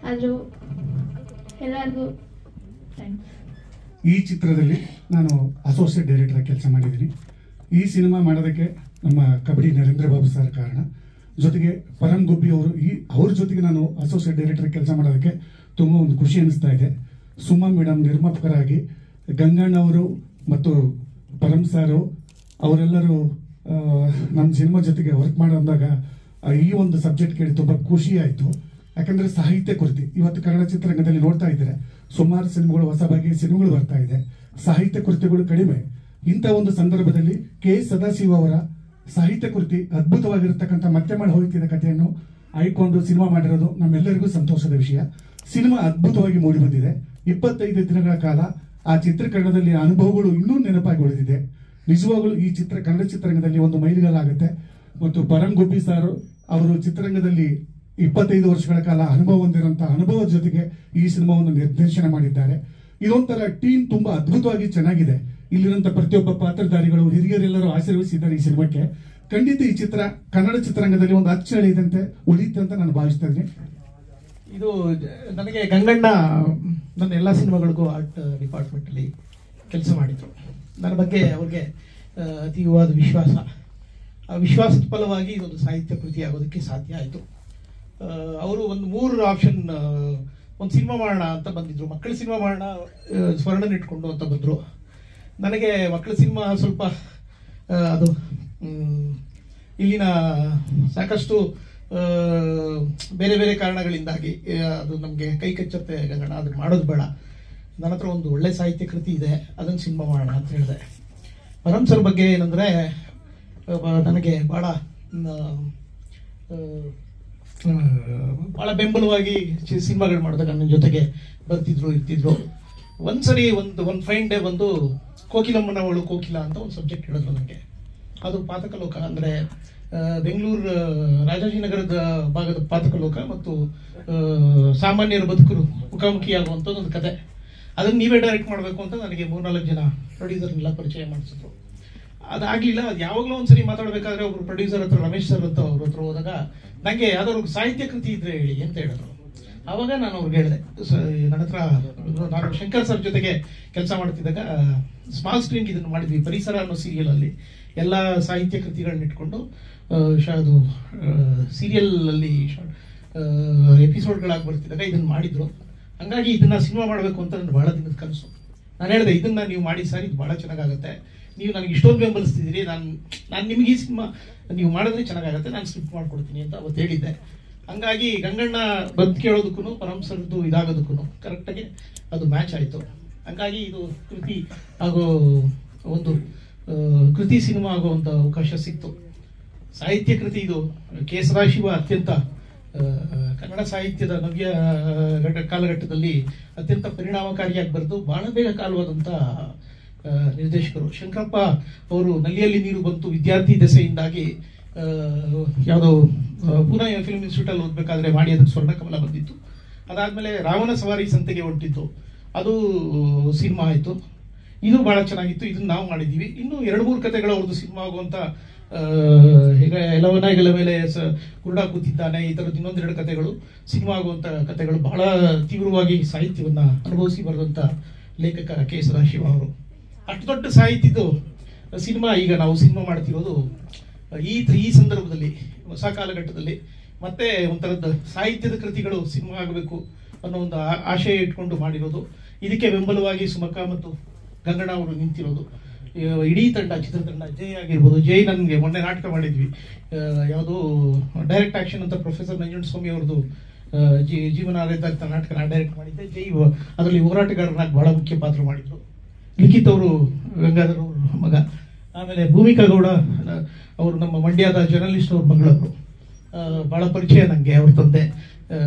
ಆದರೂ ಎಲ್ಲರಿಗೂ ಥ್ಯಾಂಕ್ಸ್. ಈ ಚಿತ್ರದಲ್ಲಿ ನಾನು ಅಸೋಸಿಯೇಟ್ ಡೈರೆಕ್ಟರ್ ಆಗಿ ಕೆಲಸ ಮಾಡಿದ್ದೀನಿ. ಈ ಸಿನಿಮಾ ಮಾಡೋದಕ್ಕೆ ನಮ್ಮ ಕಬಡ್ಡಿ ನರೇಂದ್ರ ಬಾಬು ಸರ್ ಕಾರಣ. ಜೊತೆಗೆ ಪರಂ ಗುಬ್ಬಿ ಅವರು, ಅವ್ರ ಜೊತೆಗೆ ನಾನು ಅಸೋಸಿಯೇಟ್ ಡೈರೆಕ್ಟರ್ ಕೆಲಸ ಮಾಡೋದಕ್ಕೆ ತುಂಬ ಒಂದು ಖುಷಿ ಅನಿಸ್ತಾ ಇದೆ. ಸುಮಾ ಮೇಡಮ್ ನಿರ್ಮಾಪಕರಾಗಿ, ಗಂಗಣ್ಣ ಅವರು ಮತ್ತು ಪರಂ ಸಾರು ಅವರೆಲ್ಲರೂ ನಮ್ಮ ಸಿನಿಮಾ ಜೊತೆಗೆ ವರ್ಕ್ ಮಾಡೋದಾಗ ಈ ಒಂದು ಸಬ್ಜೆಕ್ಟ್ ಕೇಳಿ ತುಂಬ ಖುಷಿ ಆಯಿತು. ಯಾಕಂದರೆ ಸಾಹಿತ್ಯ ಕೊರತೆ ಇವತ್ತು ಕನ್ನಡ ಚಿತ್ರರಂಗದಲ್ಲಿ ನೋಡ್ತಾ ಇದ್ದಾರೆ, ಸುಮಾರು ಸಿನಿಮಾಗಳು, ಹೊಸ ಬಗೆಯ ಸಿನಿಮಾಗಳು ಬರ್ತಾ ಇದೆ, ಸಾಹಿತ್ಯ ಕೃತಿಗಳು ಕಡಿಮೆ. ಇಂಥ ಒಂದು ಸಂದರ್ಭದಲ್ಲಿ ಕೆ ಸದಾಶಿವ ಅವರ ಸಾಹಿತ್ಯ ಕೃತಿ ಅದ್ಭುತವಾಗಿರತಕ್ಕಂಥ ಮತ್ತೆ ಮಾಡಿ ಹೋಗ್ತಿದ್ದ ಕಥೆಯನ್ನು ಆಯ್ಕೊಂಡು ಸಿನಿಮಾ ಮಾಡಿರೋದು ನಮ್ಮೆಲ್ಲರಿಗೂ ಸಂತೋಷದ ವಿಷಯ. ಸಿನಿಮಾ ಅದ್ಭುತವಾಗಿ ಮೂಡಿ ಬಂದಿದೆ. 25 ದಿನಗಳ ಕಾಲ ಆ ಚಿತ್ರೀಕರಣದಲ್ಲಿ ಅನುಭವಗಳು ಇನ್ನೂ ನೆನಪಾಗಿ ಉಳಿದಿದೆ. ನಿಜವಾಗಲೂ ಈ ಕನ್ನಡ ಚಿತ್ರರಂಗದಲ್ಲಿ ಒಂದು ಮೈಲಿಗಲ್ಲಾಗುತ್ತೆ. ಮತ್ತು ಪರಂ ಗುಬ್ಬಿ ಸಾರು ಅವರು ಚಿತ್ರರಂಗದಲ್ಲಿ 25 ವರ್ಷಗಳ ಕಾಲ ಅನುಭವ ಹೊಂದಿರುವಂತಹ ಅನುಭವದ ಜೊತೆಗೆ ಈ ಸಿನಿಮಾವನ್ನು ನಿರ್ದೇಶನ ಮಾಡಿದ್ದಾರೆ. ಇದೊಂಥರ ಟೀಮ್ ತುಂಬಾ ಅದ್ಭುತವಾಗಿ ಚೆನ್ನಾಗಿದೆ. ಇಲ್ಲಿರುವಂತಹ ಪ್ರತಿಯೊಬ್ಬ ಪಾತ್ರಧಾರಿಗಳು, ಹಿರಿಯರೆಲ್ಲರೂ ಆಶೀರ್ವದಿಸಿದ್ದಾರೆ ಈ ಸಿನಿಮಾಕ್ಕೆ. ಖಂಡಿತ ಈ ಚಿತ್ರ ಕನ್ನಡ ಚಿತ್ರರಂಗದಲ್ಲಿ ಒಂದು ಅಚ್ಚಳಿದಂತೆ ಉಳಿಯುತ್ತೆ ಅಂತ ನಾನು ಭಾವಿಸ್ತಾ ಇದ್ದೀನಿ. ಇದು ನನಗೆ ಗಂಗಣ್ಣ ನನ್ನ ಎಲ್ಲ ಸಿನಿಮಾಗಳಿಗೂ ಆರ್ಟ್ ಡಿಪಾರ್ಟ್ಮೆಂಟಲ್ಲಿ ಕೆಲಸ ಮಾಡಿದರು. ನನ್ನ ಬಗ್ಗೆ ಅವ್ರಿಗೆ ಅತೀವವಾದ ವಿಶ್ವಾಸ. ಆ ವಿಶ್ವಾಸದ ಫಲವಾಗಿ ಇದೊಂದು ಸಾಹಿತ್ಯ ಕೃತಿ ಆಗೋದಕ್ಕೆ ಸಾಧ್ಯ ಆಯಿತು. ಅವರು ಒಂದು 3 ಆಪ್ಷನ್, ಒಂದು ಸಿನಿಮಾ ಮಾಡೋಣ ಅಂತ ಬಂದಿದ್ರು, ಮಕ್ಕಳ ಸಿನಿಮಾ ಮಾಡೋಣ ಸ್ವರ್ಣನ ಇಟ್ಕೊಂಡು ಅಂತ ಬಂದರು. ನನಗೆ ಮಕ್ಕಳ ಸಿನಿಮಾ ಸ್ವಲ್ಪ ಅದು ಇಲ್ಲಿನ ಸಾಕಷ್ಟು ಬೇರೆ ಬೇರೆ ಕಾರಣಗಳಿಂದಾಗಿ ಅದು ನಮಗೆ ಕೈ ಕಚ್ಚತ್ತೆ. ಗಂಗಣ್ಣ ಅದನ್ನು ಮಾಡೋದು ಬೇಡ, ನನ್ನ ಹತ್ರ ಒಂದು ಒಳ್ಳೆ ಸಾಹಿತ್ಯ ಕೃತಿ ಇದೆ, ಅದನ್ನು ಸಿನಿಮಾ ಮಾಡೋಣ ಅಂತ ಹೇಳಿದೆ. ಪರಂ ಸರ್ ಬಗ್ಗೆ ಏನಂದರೆ, ನನಗೆ ಭಾಳ ಬೆಂಬಲವಾಗಿ ಸಿನಿಮಾಗಳು ಮಾಡಿದಾಗ ನನ್ನ ಜೊತೆಗೆ ಇರ್ತಿದ್ರು. ಒಂದ್ಸರಿ ಒಂದು ಫೈನ್ ಡೇ ಬಂದು ಕೋಕಿಲಮ್ಮನವಳು ಕೋಕಿಲ ಅಂತ ಒಂದು ಸಬ್ಜೆಕ್ಟ್ ಹೇಳಿದ್ರು ನನಗೆ. ಅದು ಪಾತಕಲೋಕ, ಅಂದರೆ ಬೆಂಗಳೂರು ರಾಜಾಜಿನಗರದ ಭಾಗದ ಪಾತಕಲೋಕ ಮತ್ತು ಸಾಮಾನ್ಯರ ಬದುಕರು ಮುಖಾಮುಖಿಯಾಗುವಂಥ ಒಂದು ಕತೆ. ಅದನ್ನು ನೀವೇ ಡೈರೆಕ್ಟ್ ಮಾಡಬೇಕು ಅಂತ ನನಗೆ 3-4 ಜನ ಪ್ರೊಡ್ಯೂಸರ್ನೆಲ್ಲ ಪರಿಚಯ ಮಾಡಿಸಿದ್ರು. ಅದಾಗಲಿಲ್ಲ. ಅದು ಯಾವಾಗಲೂ ಒಂದ್ಸರಿ ಮಾತಾಡಬೇಕಾದ್ರೆ ಒಬ್ರು ಪ್ರೊಡ್ಯೂಸರ್ ಹತ್ರ, ರಮೇಶ್ ಸರ್ ಅಂತ ಅವ್ರ ಹತ್ರ ಹೋದಾಗ, ನನಗೆ ಯಾವ್ದಾದ್ರು ಸಾಹಿತ್ಯ ಕೃತಿ ಇದ್ರೆ ಹೇಳಿ ಅಂತ ಹೇಳಿದ್ರು. ಆವಾಗ ನಾನು ಅವ್ರಿಗೆ ಹೇಳಿದೆ, ನನ್ನ ಹತ್ರ ನಾನು ಶಂಕರ್ ಸರ್ ಜೊತೆಗೆ ಕೆಲಸ ಮಾಡ್ತಿದ್ದಾಗ ಸ್ಮಾಲ್ ಸ್ಕ್ರೀನ್ಗೆ ಇದನ್ನು ಮಾಡಿದ್ವಿ. ಪರಿಸರ ಅನ್ನೋ ಸೀರಿಯಲಲ್ಲಿ ಎಲ್ಲ ಸಾಹಿತ್ಯ ಕೃತಿಗಳನ್ನ ಇಟ್ಕೊಂಡು ಅದು ಸೀರಿಯಲಲ್ಲಿ ಎಪಿಸೋಡ್ಗಳಾಗಿ ಬರ್ತಿದ್ದಾಗ ಇದನ್ನು ಮಾಡಿದ್ರು. ಹಂಗಾಗಿ ಇದನ್ನ ಸಿನಿಮಾ ಮಾಡಬೇಕು ಅಂತ ನನ್ನ ಬಹಳ ದಿನದ ಕನಸು. ನಾನು ಹೇಳಿದೆ, ಇದನ್ನ ನೀವು ಮಾಡಿ ಸರ್, ಇದು ಬಹಳ ಚೆನ್ನಾಗಾಗುತ್ತೆ, ನೀವು ನನಗೆ ಇಷ್ಟೊಂದು ಬೆಂಬಲಿಸ್ತಿದ್ದೀರಿ, ನಾನು ನಿಮ್ಗೆ ಈ ಸಿನಿಮಾ ನೀವು ಮಾಡಿದ್ರೆ ಚೆನ್ನಾಗಾಗುತ್ತೆ, ನಾನು ಸ್ಕ್ರಿಪ್ಟ್ ಮಾಡ್ಕೊಡ್ತೀನಿ ಅಂತ ಅವತ್ತು ಹೇಳಿದ್ದೆ. ಹಂಗಾಗಿ ಗಂಗಣ್ಣ ಬಂದು ಕೇಳೋದಕ್ಕೂ ಪರಂ ಸರ್ದು ಇದಾಗೋದಕ್ಕೂ ಕರೆಕ್ಟಾಗಿ ಅದು ಮ್ಯಾಚ್ ಆಯಿತು. ಹಂಗಾಗಿ ಇದು ಕೃತಿ ಆಗೋ ಒಂದು ಕೃತಿ ಸಿನಿಮಾ ಆಗುವಂಥ ಅವಕಾಶ ಸಿಕ್ತು. ಸಾಹಿತ್ಯ ಕೃತಿ ಇದು ಕೆ ಸದಾಶಿವ ಅತ್ಯಂತ ಕನ್ನಡ ಸಾಹಿತ್ಯದ ನವ್ಯ ಕಾಲಘಟ್ಟದಲ್ಲಿ ಅತ್ಯಂತ ಪರಿಣಾಮಕಾರಿಯಾಗಿ ಬರೆದು ಬಹಳ ಬೇಗ ಕಾಲವಾದಂಥ ನಿರ್ದೇಶಕರು. ಶಂಕರಪ್ಪ ಅವರು ನಲ್ಲಿಯಲ್ಲಿ ನೀರು ಬಂತು ವಿದ್ಯಾರ್ಥಿ ದೆಸೆಯಿಂದಾಗಿ ಯಾವುದೋ ಪುಣೆ ಫಿಲ್ಮ್ ಇನ್ಸ್ಟಿಟ್ಯೂಟಲ್ಲಿ ಓದಬೇಕಾದ್ರೆ ಮಾಡಿ ಅದಕ್ಕೆ ಸ್ವರ್ಣಕಮಲ ಬಂದಿತ್ತು. ಅದಾದಮೇಲೆ ರಾವಣ ಸವಾರಿ ಸಂತೆಗೆ ಹೊಂಟಿತ್ತು, ಅದು ಸಿನಿಮಾ ಆಯಿತು. ಇದು ಬಹಳ ಚೆನ್ನಾಗಿತ್ತು, ಇದನ್ನು ನಾವು ಮಾಡಿದ್ದೀವಿ. ಇನ್ನೂ 2-3 ಕಥೆಗಳು ಅವ್ರದ್ದು ಸಿನಿಮಾ ಆಗುವಂಥ, ಈಗ ಎಲವನ ಮೇಲೆ ಕುರುಡ ಕೂತಿದ್ದಾನೆ, ಈ ಥರದ್ದು ಇನ್ನೊಂದು 2 ಕಥೆಗಳು ಸಿನಿಮಾ ಆಗುವಂಥ ಕಥೆಗಳು. ಬಹಳ ತೀವ್ರವಾಗಿ ಸಾಹಿತ್ಯವನ್ನು ಅನುಭವಿಸಿ ಬರೆದಂಥ ಲೇಖಕ ಕೆ ಸದಾಶಿವ ಅವರು. ಅಷ್ಟು ದೊಡ್ಡ ಸಾಹಿತ್ಯದ್ದು ಸಿನಿಮಾ ಈಗ ನಾವು ಸಿನಿಮಾ ಮಾಡ್ತಿರೋದು ಈ ಸಂದರ್ಭದಲ್ಲಿ, ಹೊಸ ಕಾಲಘಟ್ಟದಲ್ಲಿ ಮತ್ತೆ ಒಂಥರದ ಸಾಹಿತ್ಯದ ಕೃತಿಗಳು ಸಿನಿಮಾ ಆಗಬೇಕು ಅನ್ನೋ ಒಂದು ಆಶಯ ಇಟ್ಕೊಂಡು ಮಾಡಿರೋದು. ಇದಕ್ಕೆ ಬೆಂಬಲವಾಗಿ ಸುಮಕ್ಕ ಮತ್ತು ಗಂಗಣ್ಣ ಅವರು ನಿಂತಿರೋದು. ಇಡೀ ತಂಡ, ಚಿತ್ರತಂಡ, ಜೈ ಆಗಿರ್ಬೋದು. ಜೈ ನನಗೆ ಮೊನ್ನೆ ನಾಟಕ ಮಾಡಿದ್ವಿ, ಯಾವುದೋ ಡೈರೆಕ್ಟ್ ಆಕ್ಷನ್ ಅಂತ ಪ್ರೊಫೆಸರ್ ನಂಜುಂಡಸ್ವಾಮಿ ಅವ್ರದ್ದು ಜೀವನಾಧಾರಿತ ನಾಟಕ ನಾನು ಡೈರೆಕ್ಟ್ ಮಾಡಿದ್ದೆ. ಅದರಲ್ಲಿ ಹೋರಾಟಗಾರನಾಗಿ ಬಹಳ ಮುಖ್ಯ ಪಾತ್ರ ಮಾಡಿದ್ರು. ಲಿಖಿತ್ ಅವರು ಗಂಗಾಧರ್ ಅವ್ರ ಮಗ. ಆಮೇಲೆ ಭೂಮಿಕಾ ಗೌಡ ಅವರು ನಮ್ಮ ಮಂಡ್ಯದ ಜರ್ನಲಿಸ್ಟ್ ಅವ್ರ ಮಗಳವರು. ಭಾಳ ಪರಿಚಯ ನನಗೆ ಅವ್ರ ತಂದೆ.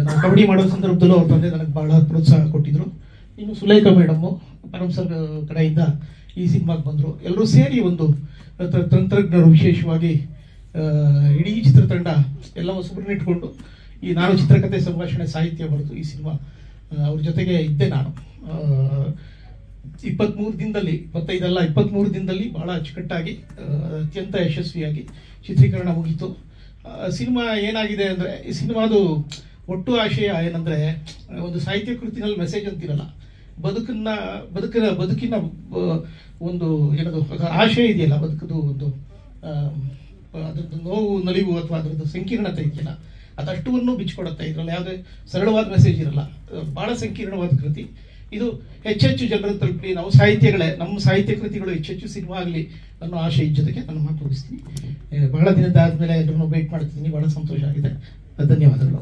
ನಾವು ಕಬಡ್ಡಿ ಮಾಡೋ ಸಂದರ್ಭದಲ್ಲೂ ಅವ್ರ ತಂದೆ ನನಗೆ ಬಹಳ ಪ್ರೋತ್ಸಾಹ ಕೊಟ್ಟಿದ್ರು. ಇನ್ನು ಸುಲೇಖಾ ಮೇಡಮ್ಮು ಪರಮ್ ಸರ್ ಕಡೆಯಿಂದ ಈ ಸಿನಿಮಾಗೆ ಬಂದರು. ಎಲ್ಲರೂ ಸೇರಿ ಒಂದು ತಂತ್ರಜ್ಞರು ವಿಶೇಷವಾಗಿ ಇಡೀ ಚಿತ್ರತಂಡ ಎಲ್ಲ ಹೊಸಬ್ರನ್ನಿಟ್ಕೊಂಡು ಈ ನಾನು ಚಿತ್ರಕಥೆ ಸಂಭಾಷಣೆ ಸಾಹಿತ್ಯ ಬರೆದು ಈ ಸಿನಿಮಾ ಅವ್ರ ಜೊತೆಗೆ ಇದ್ದೆ ನಾನು. 23 ದಿನದಲ್ಲಿ 23 ದಿನದಲ್ಲಿ ಬಹಳ ಅಚ್ಚುಕಟ್ಟಾಗಿ ಅತ್ಯಂತ ಯಶಸ್ವಿಯಾಗಿ ಚಿತ್ರೀಕರಣ ಮುಗೀತು. ಸಿನಿಮಾ ಏನಾಗಿದೆ ಅಂದರೆ, ಈ ಸಿನಿಮಾದು ಒಟ್ಟು ಆಶಯ ಏನಂದರೆ, ಒಂದು ಸಾಹಿತ್ಯ ಕೃತಿನಲ್ಲಿ ಮೆಸೇಜ್ ಅಂತಿರಲ್ಲ, ಬದುಕಿನ ಒಂದು ಏನದು ಆಶಯ ಇದೆಯಲ್ಲ, ಬದುಕದು ಒಂದು ಅದ್ರದ್ದು ನೋವು ನಲಿವು ಅಥವಾ ಅದರದ್ದು ಸಂಕೀರ್ಣತೆ ಇದೆಯಲ್ಲ, ಅದಷ್ಟುವನ್ನು ಬಿಚ್ಚಿಕೊಡುತ್ತೆ. ಇದರಲ್ಲಿ ಯಾವುದೇ ಸರಳವಾದ ಮೆಸೇಜ್ ಇರಲ್ಲ, ಬಹಳ ಸಂಕೀರ್ಣವಾದ ಕೃತಿ. ಇದು ಹೆಚ್ಚೆಚ್ಚು ಜನರ ತಲುಪಲಿ, ನಮ್ಮ ಸಾಹಿತ್ಯ ಕೃತಿಗಳು ಹೆಚ್ಚೆಚ್ಚು ಸಿನಿಮಾ ಆಗಲಿ ಅನ್ನೋ ಆಶಯ ಜೊತೆಗೆ ನಾನು ಮಾತು ಮುಗಿಸ್ತೀನಿ. ಬಹಳ ದಿನದ ಆದಮೇಲೆ ಎಲ್ಲರನ್ನೂ ಭೇಟಿ ಮಾಡ್ತಿದ್ದೀನಿ, ಬಹಳ ಸಂತೋಷ ಆಗಿದೆ. ಧನ್ಯವಾದಗಳು.